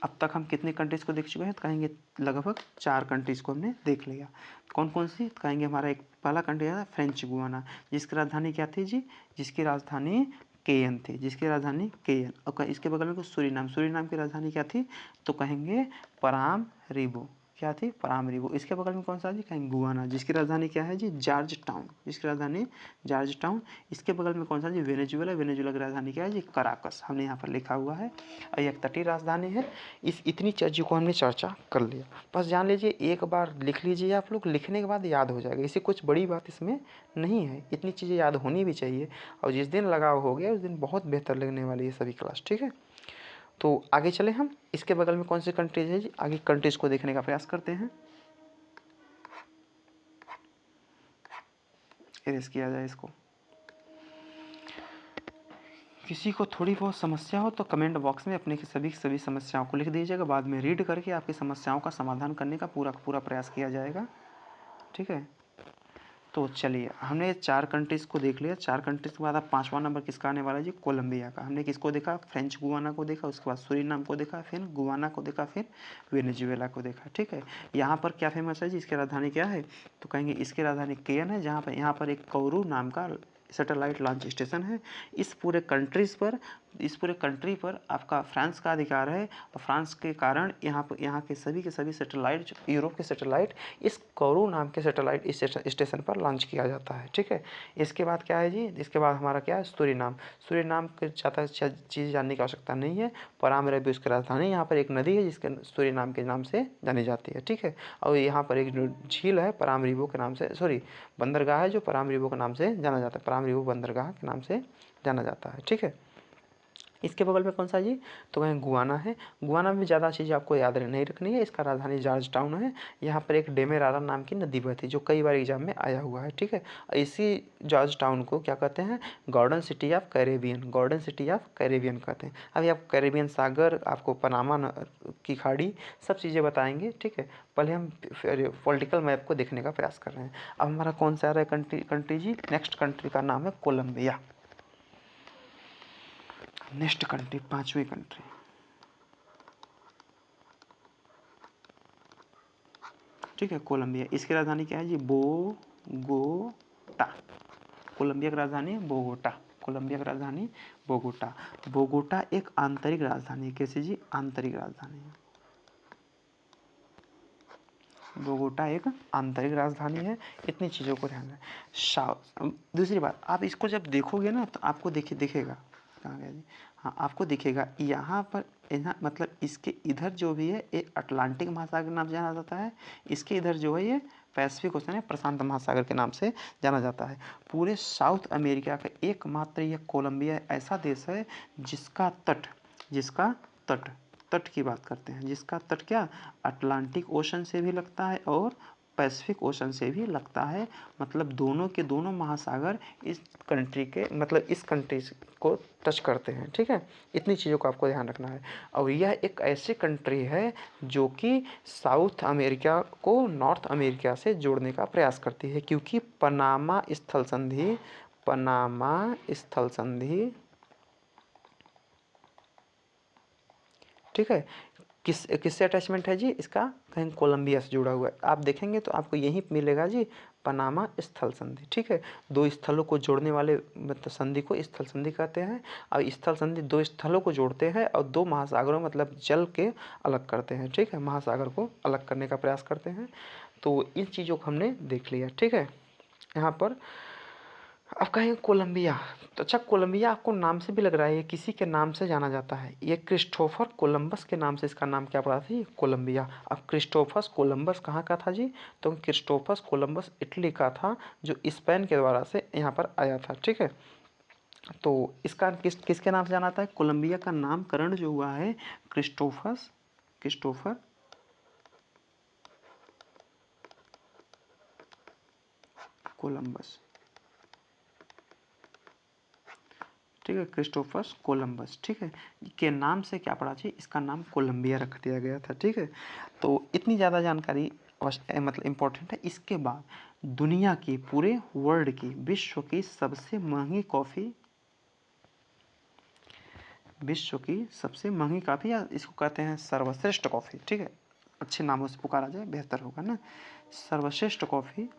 अब तक हम कितने कंट्रीज़ को देख चुके हैं? तो कहेंगे लगभग 4 कंट्रीज़ को हमने देख लिया। कौन कौन सी? तो कहेंगे हमारा एक पहला कंट्री है फ्रेंच गुयाना, जिसकी राजधानी क्या थी जी? जिसकी राजधानी केयन थी, जिसकी राजधानी केयन। और इसके बगल में कुछ सूरीनाम की राजधानी क्या थी? तो कहेंगे परामरिबो। क्या थी? परामरिबो। इसके बगल में कौन सा जी? कहेंगे गुयाना, जिसकी राजधानी क्या है जी? जॉर्ज टाउन, जिसकी राजधानी जॉर्ज टाउन। इसके बगल में कौन सा जी? वेनेजुएला, वेनेजुएला की राजधानी क्या है जी? कराकस, हमने यहाँ पर लिखा हुआ है। और एक तटीय राजधानी है। इतनी चीज़ों को हमने चर्चा कर लिया। बस जान लीजिए, एक बार लिख लीजिए आप लोग, लिखने के बाद याद हो जाएगा, इसी कुछ बड़ी बात इसमें नहीं है। इतनी चीज़ें याद होनी भी चाहिए, और जिस दिन लगाव हो गया उस दिन बहुत बेहतर लगने वाली है सभी क्लास। ठीक है, तो आगे चले हम। इसके बगल में कौन सी कंट्रीज है जी? आगे कंट्रीज को देखने का प्रयास करते हैं। इरेज किया जाए इसको। किसी को थोड़ी बहुत समस्या हो तो कमेंट बॉक्स में अपने सभी समस्याओं को लिख दीजिएगा, बाद में रीड करके आपकी समस्याओं का समाधान करने का पूरा प्रयास किया जाएगा। ठीक है, तो चलिए हमने 4 कंट्रीज़ को देख लिया। 4 कंट्रीज़ के बाद अब 5वां नंबर किसका आने वाला है जी? कोलंबिया का। हमने किसको देखा? फ्रेंच गुयाना को देखा, उसके बाद सूरीनाम को देखा, फिर गुयाना को देखा, फिर वेनेजुएला को देखा। ठीक है, यहाँ पर क्या फेमस है जी? इसकी राजधानी क्या है? तो कहेंगे इसकी राजधानी केयन है, जहाँ पर यहाँ पर एक कौरू नाम का सैटेलाइट लॉन्च स्टेशन है। इस पूरे कंट्री पर आपका फ्रांस का अधिकार है, और फ्रांस के कारण यहाँ के सभी सैटेलाइट, यूरोप के सैटेलाइट इस कौरू नाम के सैटेलाइट स्टेशन पर लॉन्च किया जाता है। ठीक है, इसके बाद क्या है जी? इसके बाद हमारा क्या है? सूरीनाम के ज़्यादा चीज़ जानने की आवश्यकता नहीं है। परामरिबो उसकी राजधानी, यहाँ पर एक नदी है जिसके सूरीनाम के नाम से जानी जाती है। ठीक है, और यहाँ पर एक झील है परामरिबो के नाम से, सॉरी बंदरगाह है जो परामरिबो के नाम से जाना जाता है, परामरिबो बंदरगाह के नाम से जाना जाता है। ठीक है, इसके बगल में कौन सा जी? तो कहें गुयाना है। गुयाना में ज़्यादा चीज़ आपको याद नहीं रखनी है। इसका राजधानी जॉर्ज टाउन है। यहाँ पर एक डेमेरारा नाम की नदी बहती है, जो कई बार एग्जाम में आया हुआ है। ठीक है, इसी जॉर्ज टाउन को क्या कहते हैं? Golden city of Caribbean, golden city of Caribbean कहते हैं। अभी आप कैरेबियन सागर, आपको पनामा की खाड़ी, सब चीज़ें बताएंगे। ठीक है, पहले हम पॉलिटिकल मैप को देखने का प्रयास कर रहे हैं। अब हमारा कौन सा आ रहा है कंट्री जी? नेक्स्ट कंट्री का नाम है कोलंबिया। नेक्स्ट कंट्री, 5वीं कंट्री, ठीक है, कोलंबिया। इसकी राजधानी क्या है जी? बोगोटा। कोलंबिया की राजधानी बोगोटा। कोलंबिया की राजधानी बोगोटा। बोगोटा एक आंतरिक राजधानी है। कैसे जी? आंतरिक राजधानी है। बोगोटा एक आंतरिक राजधानी है। इतनी चीज़ों को ध्यान रखें। दूसरी बात, आप इसको जब देखोगे ना तो आपको दिखेगा, कहाँ गया जी? हाँ, आपको दिखेगा यहाँ पर, यहाँ मतलब इसके इधर जो भी है ये अटलांटिक महासागर नाम से जाना जाता है। इसके इधर जो है ये पैसिफिक ओशन है, प्रशांत महासागर के नाम से जाना जाता है। पूरे साउथ अमेरिका का एकमात्र यह कोलंबिया ऐसा देश है जिसका तट तट की बात करते हैं, जिसका तट क्या अटलांटिक ओशन से भी लगता है और पैसिफिक ओशन से भी लगता है। मतलब दोनों के दोनों महासागर इस कंट्री के मतलब इस कंट्री को टच करते हैं। ठीक है, इतनी चीज़ों को आपको ध्यान रखना है। और यह एक ऐसी कंट्री है जो कि साउथ अमेरिका को नॉर्थ अमेरिका से जोड़ने का प्रयास करती है, क्योंकि पनामा स्थल संधि ठीक है किससे अटैचमेंट है जी इसका, कहीं कोलंबिया से जुड़ा हुआ है। आप देखेंगे तो आपको यही मिलेगा जी पनामा स्थल संधि। ठीक है, दो स्थलों को जोड़ने वाले मतलब संधि को स्थल संधि कहते हैं। और स्थल संधि दो स्थलों को जोड़ते हैं और दो महासागरों मतलब जल के अलग करते हैं। ठीक है, महासागर को अलग करने का प्रयास करते हैं। तो इन चीज़ों को हमने देख लिया। ठीक है, यहाँ पर अब कहेंगे कोलंबिया, तो अच्छा कोलंबिया आपको नाम से भी लग रहा है ये किसी के नाम से जाना जाता है। ये क्रिस्टोफर कोलंबस के नाम से इसका नाम क्या पड़ा था, कोलंबिया। अब क्रिस्टोफस कोलंबस कहाँ का था जी, तो क्रिस्टोफस कोलंबस इटली का था, जो स्पेन के द्वारा से यहाँ पर आया था। ठीक है, तो इसका किसके नाम से जाना जाता है, कोलंबिया का नामकरण जो हुआ है क्रिस्टोफर कोलंबस। ठीक है, क्रिस्टोफर कोलंबस। ठीक है, के नाम से क्या पड़ा जी, इसका नाम कोलंबिया रख दिया गया था। ठीक है, तो इतनी ज़्यादा जानकारी मतलब इम्पोर्टेंट है। इसके बाद दुनिया की पूरे वर्ल्ड की विश्व की सबसे महंगी कॉफ़ी या इसको कहते हैं सर्वश्रेष्ठ कॉफ़ी। ठीक है, अच्छे नामों से पुकारा जाए बेहतर होगा ना। सर्वश्रेष्ठ कॉफ़ी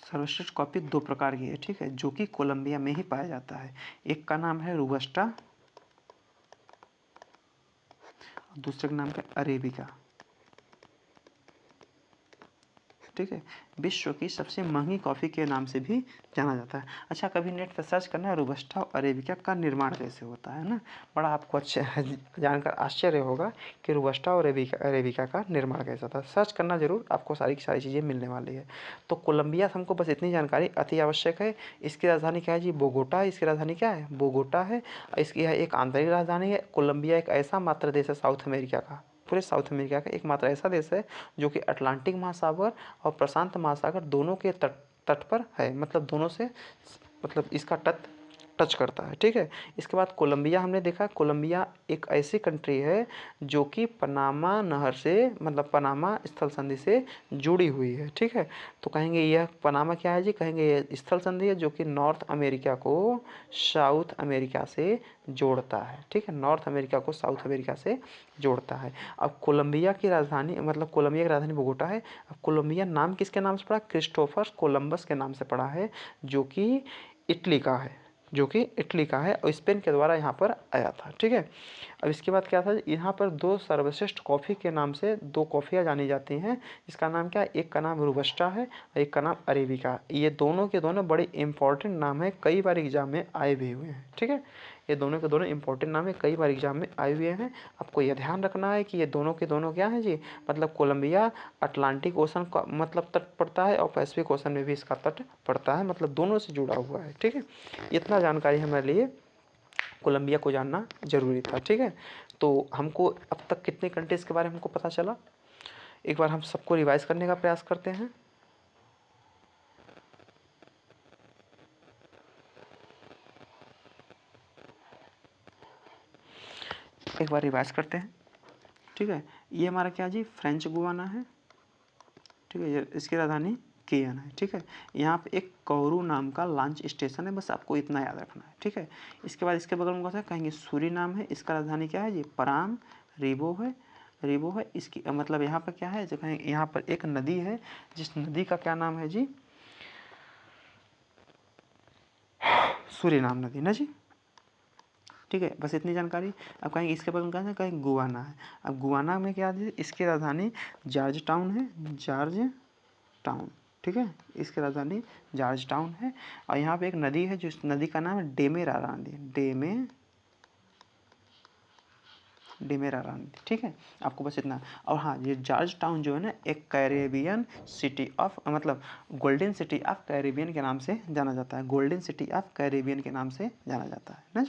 सर्वश्रेष्ठ कॉफ़ी दो प्रकार की है। ठीक है, जो कि कोलंबिया में ही पाया जाता है। एक का नाम है रोबस्टा, दूसरे का नाम है अरेबिका। ठीक है, विश्व की सबसे महंगी कॉफ़ी के नाम से भी जाना जाता है। अच्छा, कभी नेट पर सर्च करना है रोबस्टा और अरेबिका का निर्माण कैसे होता है ना, बड़ा आपको अच्छा जानकर आश्चर्य होगा कि रोबस्टा और अरेबिका का निर्माण कैसा था। सर्च करना जरूर, आपको सारी की सारी चीज़ें मिलने वाली है। तो कोलंबिया से हमको बस इतनी जानकारी अति आवश्यक है। इसकी राजधानी क्या है जी, बोगोटा है। इसकी राजधानी क्या है, बोगोटा है। इसकी एक आंतरिक राजधानी है। कोलंबिया एक ऐसा मात्र देश है साउथ अमेरिका का, पूरे साउथ अमेरिका का एकमात्र ऐसा देश है जो कि अटलांटिक महासागर और प्रशांत महासागर दोनों के तट पर है। मतलब दोनों से मतलब इसका टच करता है। ठीक है, इसके बाद कोलंबिया हमने देखा। कोलंबिया एक ऐसी कंट्री है जो कि पनामा नहर से मतलब पनामा स्थल संधि से जुड़ी हुई है। ठीक है, तो कहेंगे यह पनामा क्या है जी, कहेंगे यह स्थल संधि है जो कि नॉर्थ अमेरिका को साउथ अमेरिका से जोड़ता है। ठीक है, नॉर्थ अमेरिका को साउथ अमेरिका से जोड़ता है। अब कोलंबिया की राजधानी मतलब कोलंबिया की राजधानी बोगोटा है। अब कोलंबिया नाम किसके नाम से पड़ा, क्रिस्टोफर कोलंबस के नाम से पड़ा है, जो कि इटली का है और स्पेन के द्वारा यहाँ पर आया था। ठीक है, अब इसके बाद क्या था, यहाँ पर दो सर्वश्रेष्ठ कॉफ़ी के नाम से दो कॉफ़ियाँ जानी जाती हैं। इसका नाम क्या है, एक का नाम रोबस्टा है और एक का नाम अरेबिका। ये दोनों के दोनों बड़े इंपॉर्टेंट नाम है, कई बार एग्जाम में आए भी हुए हैं। ठीक है, ये दोनों के दोनों इंपॉर्टेंट नाम है, कई बार एग्जाम में आए हुए हैं। आपको यह ध्यान रखना है कि ये दोनों के दोनों क्या हैं जी, मतलब कोलंबिया अटलांटिक ओशन का मतलब तट पड़ता है और पैसिफिक ओशन में भी इसका तट पड़ता है, मतलब दोनों से जुड़ा हुआ है। ठीक है, इतना जानकारी हमारे लिए कोलंबिया को जानना जरूरी था। ठीक है, तो हमको अब तक कितने कंट्रीज के बारे में हमको पता चला, एक बार हम सबको रिवाइज करने का प्रयास करते हैं। एक बार रिवाइज करते हैं। ठीक है, ये हमारा क्या जी, फ्रेंच गुयाना है। ठीक है, ये इसकी राजधानी केयन है। ठीक है, यहाँ पे एक कौरू नाम का लॉन्च स्टेशन है, बस आपको इतना याद रखना है। ठीक है, इसके बाद इसके बगल में कौन सा कहेंगे, सूरीनाम है। इसका राजधानी क्या है जी, पराम रिबो है। इसकी मतलब यहाँ पर क्या है जो कहेंगे, यहाँ पर एक नदी है जिस नदी का क्या नाम है जी, सूरीनाम नदी ना जी। ठीक है, बस इतनी जानकारी। अब कहेंगे इसके बगल में क्या है, कहेंगे गुयाना है। अब गुयाना में क्या है, इसकी राजधानी जॉर्ज टाउन है, जॉर्ज टाउन। ठीक है, इसकी राजधानी जॉर्ज टाउन है। और यहाँ पे एक नदी है, जो नदी का नाम है डेमेरारा नदी, डेमेरारा नदी। ठीक है, आपको बस इतना। और हाँ, ये जॉर्ज टाउन जो है ना, एक कैरेबियन सिटी ऑफ, मतलब गोल्डन सिटी ऑफ कैरेबियन के नाम से जाना जाता है। गोल्डन सिटी ऑफ कैरेबियन के नाम से जाना जाता है ना,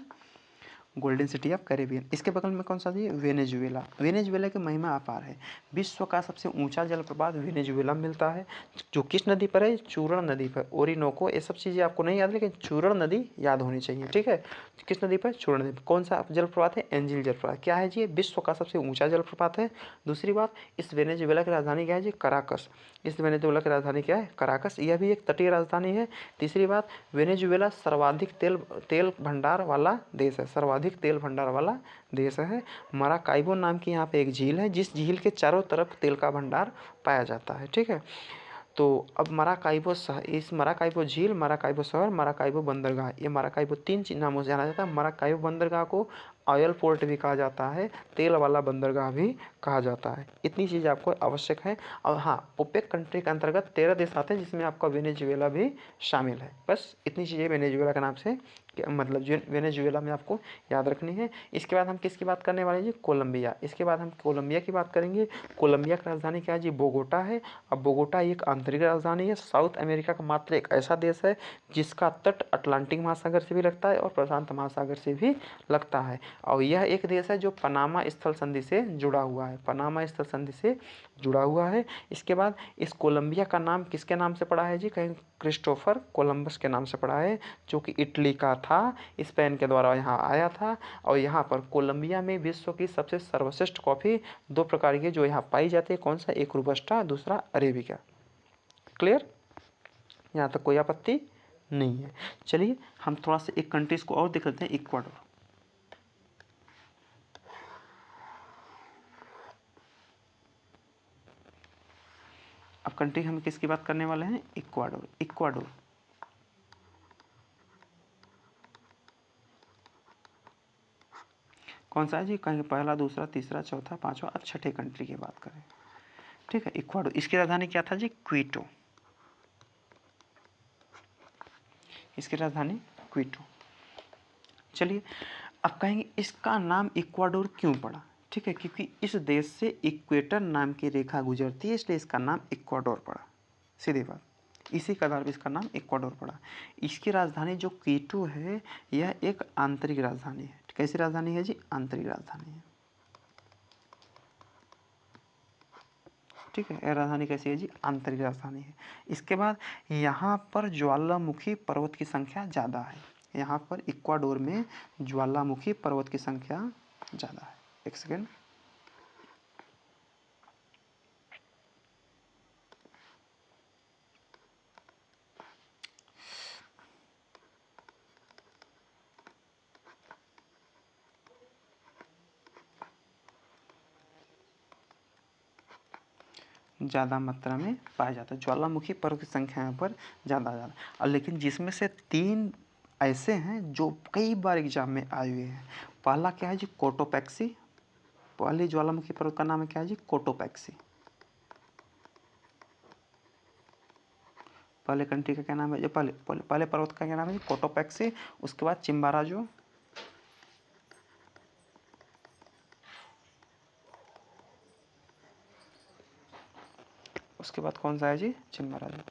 गोल्डन सिटी ऑफ कैरेबियन। इसके बगल में कौन सा जी, वेनेजुएला। वेनेजुएला की महिमा अपार है। विश्व का सबसे ऊंचा जलप्रपात वेनेजुएला में मिलता है, जो किस नदी पर है, चूरण नदी पर। ओरिनोको, ये सब चीज़ें आपको नहीं याद, लेकिन चूरण नदी याद होनी चाहिए। ठीक है, किस नदी पर, चूरण नदी पर। कौन सा जलप्रपात है, एंजिल जलप्रपात। क्या है जी, विश्व का सबसे ऊंचा जलप्रपात है। दूसरी बात, इस वेनेजुएला की राजधानी क्या है जी, कराकस। इस वेनेजुएला की राजधानी क्या है, कराकस। यह भी एक तटीय राजधानी है। तीसरी बात, वेनेजुएला सर्वाधिक तेल भंडार वाला देश है, सर्वाधिक तेल भंडार वाला देश है। माराकाइबो नाम की यहाँ पे एक झील है, जिस झील के चारों तरफ तेल का भंडार पाया जाता है। ठीक है, तो अब माराकाइबो इस माराकाइबो झील, माराकाइबो शहर, माराकाइबो बंदरगाह, ये माराकाइबो तीन नामों से जाना जाता है। माराकाइबो बंदरगाह को ऑयल पोर्ट भी कहा जाता है, तेल वाला बंदरगाह भी कहा जाता है। इतनी चीज़ आपको आवश्यक है। और हाँ, ओपेक कंट्री के अंतर्गत 13 देश आते हैं, जिसमें आपका वेनेजुएला भी शामिल है। बस इतनी चीज़ें वेनेजुएला के नाम से, मतलब जो वेनेजुएला में आपको याद रखनी है। इसके बाद हम किसकी बात करने वाले हैं जी, कोलंबिया। इसके बाद हम कोलंबिया की बात करेंगे। कोलंबिया की राजधानी क्या है जी, बोगोटा है। अब बोगोटा एक आंतरिक राजधानी है। साउथ अमेरिका का मात्र एक ऐसा देश है जिसका तट अटलांटिक महासागर से भी लगता है और प्रशांत महासागर से भी लगता है। और यह एक देश है जो पनामा स्थल संधि से जुड़ा हुआ है, पनामा स्थल संधि से जुड़ा हुआ है। इसके बाद इस कोलंबिया का नाम किसके नाम से पड़ा है जी, कहीं क्रिस्टोफर कोलंबस के नाम से पड़ा है, जो कि इटली का था, स्पेन के द्वारा यहाँ आया था। और यहाँ पर कोलंबिया में विश्व की सबसे सर्वश्रेष्ठ कॉफ़ी दो प्रकार की जो यहाँ पाई जाती है, कौन सा, एक रोबस्टा, दूसरा अरेबिका। क्लियर, यहाँ तक कोई आपत्ति नहीं है। चलिए हम थोड़ा सा एक कंट्रीज को और देख लेते हैं, इक्वाडोर। अब कंट्री हम किसकी बात करने वाले हैं, इक्वाडोर। इक्वाडोर कौन सा है जी, कहेंगे पहला, दूसरा, तीसरा, चौथा, पांचवा। अब छठे कंट्री की बात करें। ठीक है, इक्वाडोर, इसकी राजधानी क्या था जी, क्वीटो। इसकी राजधानी क्वीटो। चलिए अब कहेंगे इसका नाम इक्वाडोर क्यों पड़ा। ठीक है, क्योंकि इस देश से इक्वेटर नाम की रेखा गुजरती है, इसलिए इसका नाम इक्वाडोर पड़ा। सीधी बात, इसी के आधार पर इसका नाम इक्वाडोर पड़ा। इसकी राजधानी जो क्वीटो है, यह एक आंतरिक राजधानी है। कैसी राजधानी है जी, आंतरिक राजधानी है। ठीक है, यह राजधानी कैसी है जी, आंतरिक राजधानी है। इसके बाद यहाँ पर ज्वालामुखी पर्वत की संख्या ज़्यादा है। यहाँ पर इक्वाडोर में ज्वालामुखी पर्वत की संख्या ज़्यादा है। एक सेकेंड, ज़्यादा मात्रा में पाया जाता है। ज्वालामुखी पर्वत की संख्या यहाँ पर ज़्यादा और लेकिन जिसमें से 3 ऐसे हैं जो कई बार एग्जाम में आए हुए हैं। पहला क्या है जी, कोटोपैक्सी। पहली ज्वालामुखी पर्वत का नाम है क्या है जी, कोटोपैक्सी। पहले कंट्री का क्या नाम है, जो पहले पर्वत का क्या नाम है जी, कोटोपैक्सी। उसके बाद चिम्बाराजो, उसके बाद कौन सा है जी, चिम्बाराजो।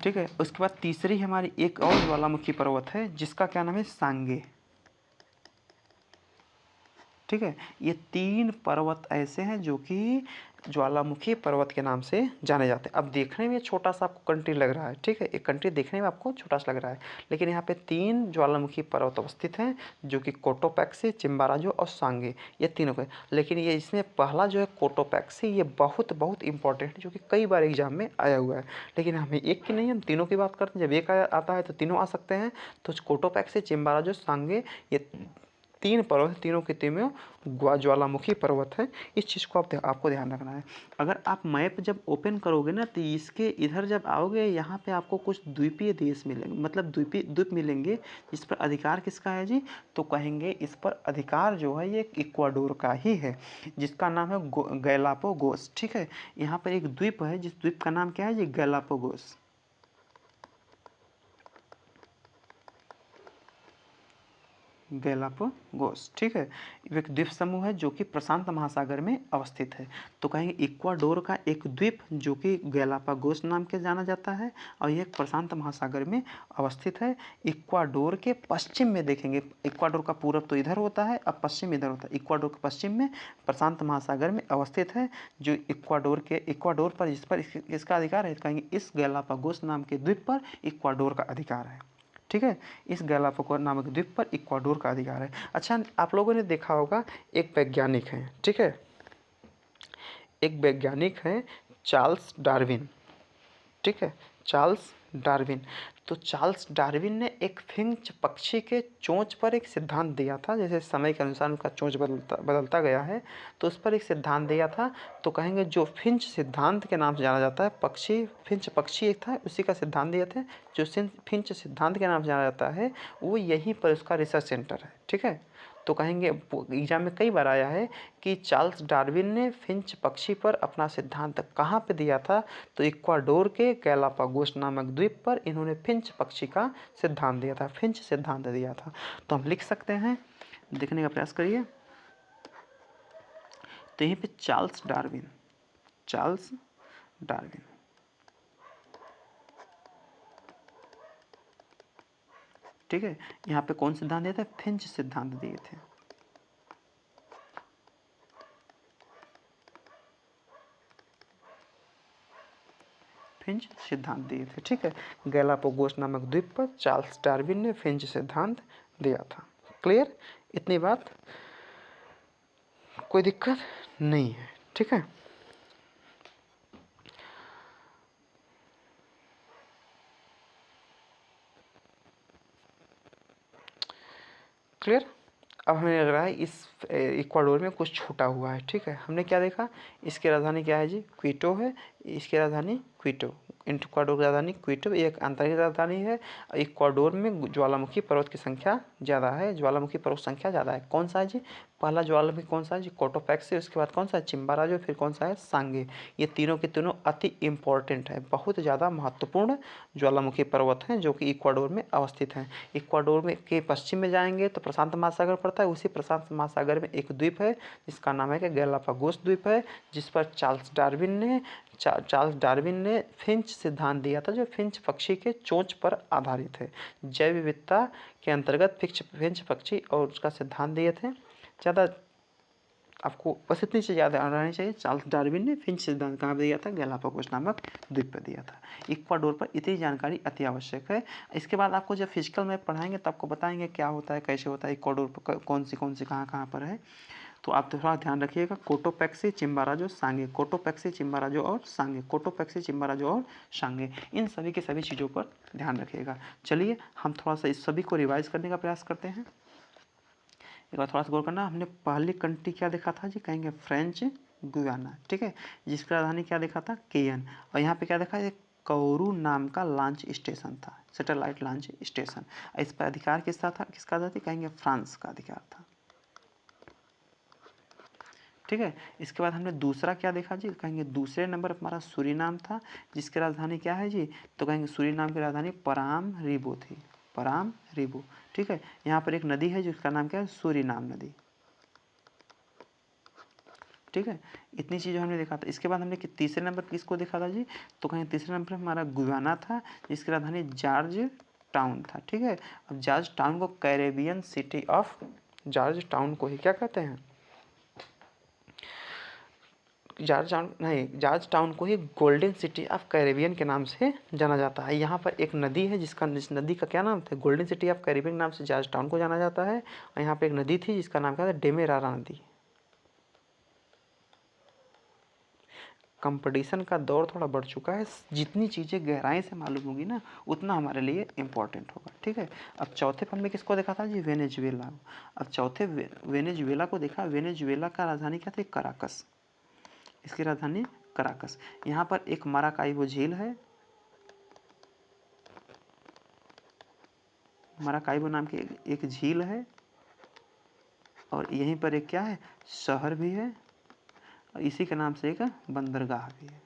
ठीक है, उसके बाद तीसरी हमारी एक और ज्वालामुखी पर्वत है जिसका क्या नाम है, सांगे। ठीक है, ये 3 पर्वत ऐसे हैं जो कि ज्वालामुखी पर्वत के नाम से जाने जाते हैं। अब देखने में छोटा सा आपको कंट्री लग रहा है। ठीक है, एक कंट्री देखने में आपको छोटा सा लग रहा है, लेकिन यहाँ पे 3 ज्वालामुखी पर्वत अवस्थित हैं जो कि कोटोपैक्सी, चिम्बाराजो और सांगे, ये तीनों के। लेकिन ये इसमें पहला जो है कोटोपैक्सी, ये बहुत बहुत इंपॉर्टेंट है, जो कि कई बार एग्जाम में आया हुआ है। लेकिन हमें एक की नहीं, हम तीनों की बात करते हैं। जब एक आता है तो तीनों आ सकते हैं। तो कोटोपैक्सी, चिम्बाराजो, सांगे, ये 3 पर्वत, तीनों के तीनों ज्वालामुखी पर्वत है। इस चीज़ को आपको ध्यान रखना है। अगर आप मैप जब ओपन करोगे ना, तो इसके इधर जब आओगे, यहाँ पे आपको कुछ द्वीपीय देश मिलेंगे, मतलब द्वीप मिलेंगे। इस पर अधिकार किसका है जी? तो कहेंगे इस पर अधिकार जो है ये इक्वाडोर का ही है, जिसका नाम है गैलापागोस। ठीक है, यहाँ पर एक द्वीप है, जिस द्वीप का नाम क्या है जी? गैलापागोस। गैलापागोस। ठीक है, एक द्वीप समूह है जो कि प्रशांत महासागर में अवस्थित है। तो कहेंगे इक्वाडोर का एक द्वीप जो कि गैलापागोस नाम के जाना जाता है, और यह प्रशांत महासागर में अवस्थित है। इक्वाडोर के पश्चिम में देखेंगे, इक्वाडोर का पूरब तो इधर होता है, अब पश्चिम इधर होता है। इक्वाडोर के पश्चिम में प्रशांत महासागर में अवस्थित है, जो इक्वाडोर पर जिस पर इसका अधिकार है, कहेंगे इस गैलापागोस नाम के द्वीप पर इक्वाडोर का अधिकार है। ठीक है, इस गैलापागोस नामक द्वीप पर इक्वाडोर का अधिकार है। अच्छा, आप लोगों ने देखा होगा एक वैज्ञानिक है, ठीक है, एक वैज्ञानिक है चार्ल्स डार्विन। ठीक है, चार्ल्स डार्विन। तो चार्ल्स डार्विन ने एक फिंच पक्षी के चोंच पर एक सिद्धांत दिया था। जैसे समय के अनुसार उनका चोंच बदलता गया है, तो उस पर एक सिद्धांत दिया था। तो कहेंगे जो फिंच सिद्धांत के नाम से जाना जाता है, पक्षी फिंच पक्षी एक था, उसी का सिद्धांत दिए थे। जो फिंच सिद्धांत के नाम से जाना जाता है, वो यहीं पर उसका रिसर्च सेंटर है। ठीक है, तो कहेंगे एग्जाम में कई बार आया है कि चार्ल्स डार्विन ने फिंच पक्षी पर अपना सिद्धांत कहाँ पे दिया था? तो इक्वाडोर के गैलापागोस नामक द्वीप पर इन्होंने फिंच पक्षी का सिद्धांत दिया था, फिंच सिद्धांत दिया था। तो हम लिख सकते हैं, देखने का प्रयास करिए। तो यहीं पे चार्ल्स डार्विन, चार्ल्स डार्विन, ठीक है, यहाँ पे कौन सिद्धांत दिए थे? फिंच सिद्धांत दिए थे। फिंच सिद्धांत दिए थे। ठीक है, गैलापागोस नामक द्वीप पर चार्ल्स डार्विन ने फिंच सिद्धांत दिया था। क्लियर? इतनी बात, कोई दिक्कत नहीं है। ठीक है, क्लियर? अब हमें लग रहा है इस इक्वाडोर में कुछ छूटा हुआ है। ठीक है, हमने क्या देखा? इसकी राजधानी क्या है जी? क्विटो है। इसकी राजधानी क्विटो, इक्वाडोर की राजधानी क्विटो, एक आंतरिक राजधानी है। इक्वाडोर में ज्वालामुखी पर्वत की संख्या ज़्यादा है, ज्वालामुखी पर्वत संख्या ज़्यादा है। कौन सा है जी? पहला ज्वालामुखी कौन सा है जी? कोटोपैक्सी। उसके बाद कौन सा है? चिम्बाराजो। फिर कौन सा है? सांगे। ये तीनों के तीनों अति इम्पोर्टेंट है, बहुत ज़्यादा महत्वपूर्ण ज्वालामुखी पर्वत हैं जो कि इक्वाडोर में अवस्थित हैं। इक्वाडोर में के पश्चिम में जाएंगे तो प्रशांत महासागर पड़ता है। उसी प्रशांत महासागर में एक द्वीप है जिसका नाम है कि गैलापागोस द्वीप है, जिस पर चार्ल्स डार्विन ने फिंच सिद्धांत दिया था, जो फिंच पक्षी के चोंच पर आधारित है। जैव विविधता के अंतर्गत फिंच पक्षी और उसका सिद्धांत दिए थे। ज़्यादा आपको बस इतनी चीज़ याद रहनी चाहिए। चार्ल्स डार्विन ने फिंच सिद्धांत कहाँ दिया था? गैलापागोस नामक द्वीप पर दिया था। इक्वाडोर पर इतनी जानकारी अति आवश्यक है। इसके बाद आपको जब फिजिकल मैप पढ़ाएंगे तब आपको बताएंगे क्या होता है, कैसे होता है, इक्वाडोर पर कौन सी कहाँ पर है। तो आप थोड़ा ध्यान रखिएगा। कोटोपैक्सी, चिम्बाराजो, सांगे, कोटोपैक्सी, चिम्बाराजो और सांगे, कोटोपैक्सी, चिम्बाराजो और सांगे, इन सभी के सभी चीज़ों पर ध्यान रखिएगा। चलिए हम थोड़ा सा इस सभी को रिवाइज करने का प्रयास करते हैं। एक बार थोड़ा सा गौर करना, हमने पहली कंट्री क्या देखा था जी? कहेंगे फ्रेंच गुयाना। ठीक है, जिसकी राजधानी क्या देखा था? केयन। और यहाँ पे क्या देखा? एक कौरू नाम का लॉन्च स्टेशन था, सैटेलाइट लॉन्च स्टेशन। इस पर अधिकार किसका था? कहेंगे फ्रांस का अधिकार था। ठीक है, इसके बाद हमने दूसरा क्या देखा जी? कहेंगे दूसरे नंबर पर हमारा सूरीनाम था, जिसकी राजधानी क्या है जी? तो कहेंगे सूरीनाम की राजधानी परामरीबो थी, परामरीबो। ठीक है, यहाँ पर एक नदी है जिसका नाम क्या है? सूरीनाम नदी। ठीक है, इतनी चीज़ें हमने देखा था। इसके बाद हमने तीसरे नंबर पर किसको देखा था जी? तो कहें तीसरे नंबर पर हमारा गुयाना था, जिसकी राजधानी जॉर्ज टाउन था। ठीक है, अब जॉर्ज टाउन को Caribbean city of, George town को ही क्या कहते हैं? जॉर्ज टाउन को ही गोल्डन सिटी ऑफ कैरेबियन के नाम से जाना जाता है। यहाँ पर एक नदी है जिस नदी का क्या नाम था? गोल्डन सिटी ऑफ कैरेबियन नाम से जॉर्ज टाउन को जाना जाता है। और यहाँ पे एक नदी थी जिसका नाम क्या था? डेमेरारा नदी। कंपटीशन का दौर थोड़ा बढ़ चुका है, जितनी चीज़ें गहराई से मालूम होगी ना उतना हमारे लिए इम्पोर्टेंट होगा, ठीक है। अब चौथे पद में किसको देखा था जी, वेनेजुएला। अब चौथे वेनेजुएला को देखा। वेनेजुएला का राजधानी क्या थी, कराकस, इसकी राजधानी कराकस। यहाँ पर एक माराकाइबो झील है, माराकाइबो नाम की एक झील है, और यहीं पर एक क्या है, शहर भी है, और इसी के नाम से एक बंदरगाह भी है,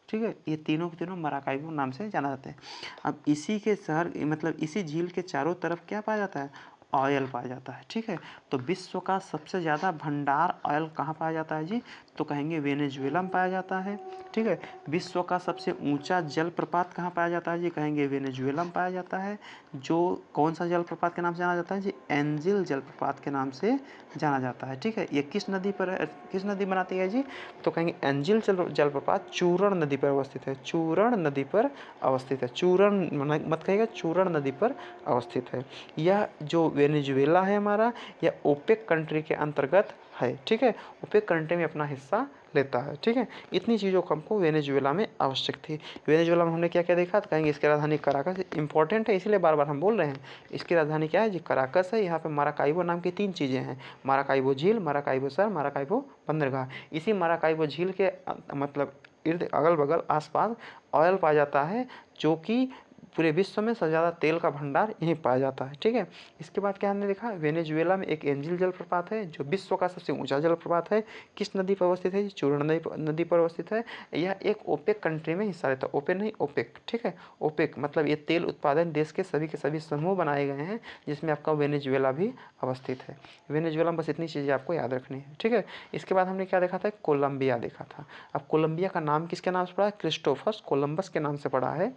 ठीक है। ये तीनों के तीनों माराकाइबो नाम से जाना जाते हैं। अब इसी के शहर मतलब इसी झील के चारों तरफ क्या पाया जाता है, ऑयल पाया जाता है, ठीक है। तो विश्व का सबसे ज़्यादा भंडार ऑयल कहाँ पाया जाता है जी, तो कहेंगे वेनेजुएला में पाया जाता है, ठीक है। विश्व का सबसे ऊंचा जलप्रपात कहाँ पाया जाता है जी, कहेंगे वेनेजुएला में पाया जाता है। जो कौन सा जलप्रपात के नाम से जाना जाता है जी, एंजिल जलप्रपात के नाम से जाना जाता है, ठीक है। ये किस नदी पर है, किस नदी बनाती है जी, तो कहेंगे एंजिल जलप्रपात चूरण नदी पर अवस्थित है, चूरण नदी पर अवस्थित है, चूरण मत कहिएगा, चूरण नदी पर अवस्थित है। यह जो वेनेजुएला है हमारा, यह ओपेक कंट्री के अंतर्गत है, ठीक है। ओपेक कंट्री में अपना हिस्सा लेता है, ठीक है। इतनी चीज़ों को हमको वेनेजुएला में आवश्यक थी। वेनेजुएला में हमने क्या क्या देखा, तो कहेंगे इसकी राजधानी कराकस, इंपॉर्टेंट है इसलिए बार बार हम बोल रहे हैं। इसकी राजधानी क्या है जी, कराकस है। यहाँ पे माराकाइबो नाम की 3 चीज़ें हैं, माराकाइबो झील, माराकाइबो शहर, माराकाइबो बंदरगाह। इसी माराकाइबो झील के मतलब इर्द अगल बगल आसपास ऑयल पाया जाता है, जो कि पूरे विश्व में सबसे ज़्यादा तेल का भंडार यहीं पाया जाता है, ठीक है। इसके बाद क्या हमने देखा, वेनेजुएला में एक एंजिल जलप्रपात है जो विश्व का सबसे ऊंचा जलप्रपात है। किस नदी पर अवस्थित है, चूरण नदी पर अवस्थित है। यह एक ओपेक कंट्री में हिस्सा लेता है, ओपेक नहीं ओपेक, ठीक है। ओपेक मतलब ये तेल उत्पादन देश के सभी समूह बनाए गए हैं, जिसमें आपका वेनेजुएला भी अवस्थित है। वेनेजुएला में बस इतनी चीज़ें आपको याद रखनी है, ठीक है। इसके बाद हमने क्या देखा था, कोलंबिया देखा था। अब कोलंबिया का नाम किसके नाम से पड़ा है, क्रिस्टोफर कोलंबस के नाम से पड़ा है,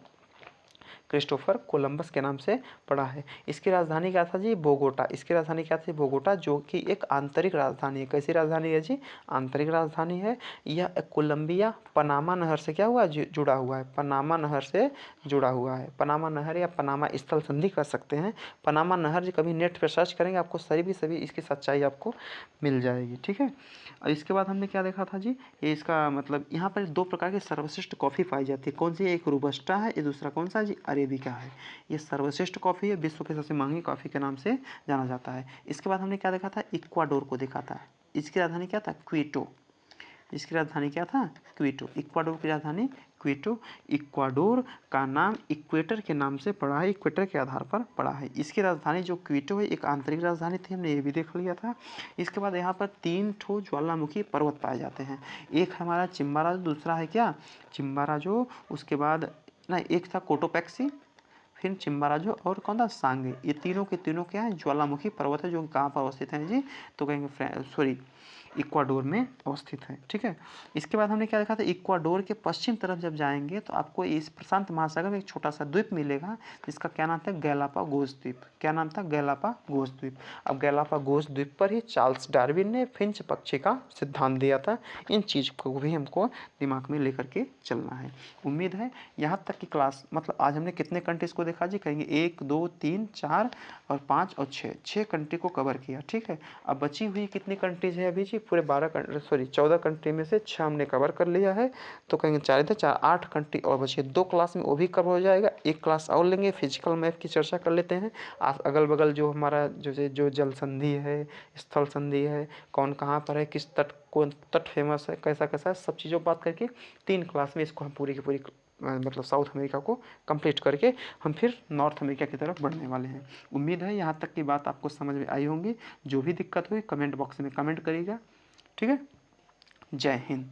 क्रिस्टोफर कोलंबस के नाम से पड़ा है। इसकी राजधानी क्या था जी, बोगोटा। इसकी राजधानी क्या थी, बोगोटा, जो कि एक आंतरिक राजधानी है। कैसी राजधानी है जी, आंतरिक राजधानी है। यह कोलंबिया पनामा नहर से क्या हुआ, जुड़ा हुआ है, पनामा नहर से जुड़ा हुआ है। पनामा नहर या पनामा स्थल संधि कर सकते हैं। पनामा नहर जी कभी नेट पर सर्च करेंगे आपको सभी इसकी सच्चाई आपको मिल जाएगी, ठीक है। और इसके बाद हमने क्या देखा था जी, ये इसका मतलब यहाँ पर 2 प्रकार की सर्वश्रेष्ठ कॉफ़ी पाई जाती है। कौन सी, एक रोबस्टा है, ये दूसरा कौन सा जी, अरेबिका है। ये सर्वश्रेष्ठ कॉफ़ी है, विश्व की सबसे महंगी कॉफ़ी के नाम से जाना जाता है। इसके बाद हमने क्या देखा था, इक्वाडोर को देखा था। इसकी राजधानी क्या था, क्विटो। इसकी राजधानी क्या था, क्विटो। इक्वाडोर की राजधानी क्विटो। इक्वाडोर का नाम इक्वेटर के नाम से पड़ा है, इक्वेटर के आधार पर पड़ा है। इसकी राजधानी जो क्विटो है एक आंतरिक राजधानी थी, हमने ये भी देख लिया था। इसके बाद यहाँ पर 3 ठो ज्वालामुखी पर्वत पाए जाते हैं। एक हमारा चिम्बाराजो, दूसरा है क्या, चिम्बाराजो, उसके बाद ना एक था कोटोपैक्सी, फिर चिम्बाराजो, और कौन था, सांगे। ये तीनों के तीनों क्या है, ज्वालामुखी पर्वत है, जो कहाँ पर अवस्थित हैं जी, तो कहेंगे इक्वाडोर में अवस्थित है, ठीक है। इसके बाद हमने क्या देखा था, इक्वाडोर के पश्चिम तरफ जब जाएंगे तो आपको इस प्रशांत महासागर में एक छोटा सा द्वीप मिलेगा, जिसका क्या नाम था, गैलापागोस द्वीप। क्या नाम था, गैलापागोस द्वीप। अब गैलापागोस द्वीप पर ही चार्ल्स डार्विन ने फिंच पक्षी का सिद्धांत दिया था। इन चीज़ को भी हमको दिमाग में लेकर के चलना है। उम्मीद है यहाँ तक की क्लास, मतलब आज हमने कितने कंट्रीज़ को देखा जी, कहेंगे 1 2 3 4 और 5 और 6 कंट्री को कवर किया, ठीक है। अब बची हुई कितनी कंट्रीज है अभी जी, पूरे 14 कंट्री में से 6 हमने कवर कर लिया है। तो कहेंगे 4 8 कंट्री और बची है। 2 क्लास में वो भी कवर हो जाएगा, एक क्लास और लेंगे, फिजिकल मैप की चर्चा कर लेते हैं। अगल बगल जो हमारा जो जल संधि है, स्थल संधि है, कौन कहाँ पर है, किस तट, कौन तट फेमस है, कैसा कैसा है, सब चीज़ों बात करके 3 क्लास में इसको हम पूरी की पूरी मतलब साउथ अमेरिका को कंप्लीट करके हम फिर नॉर्थ अमेरिका की तरफ बढ़ने वाले हैं। उम्मीद है यहाँ तक की बात आपको समझ में आई होंगी। जो भी दिक्कत हुई कमेंट बॉक्स में कमेंट करिएगा, ठीक है। जय हिंद।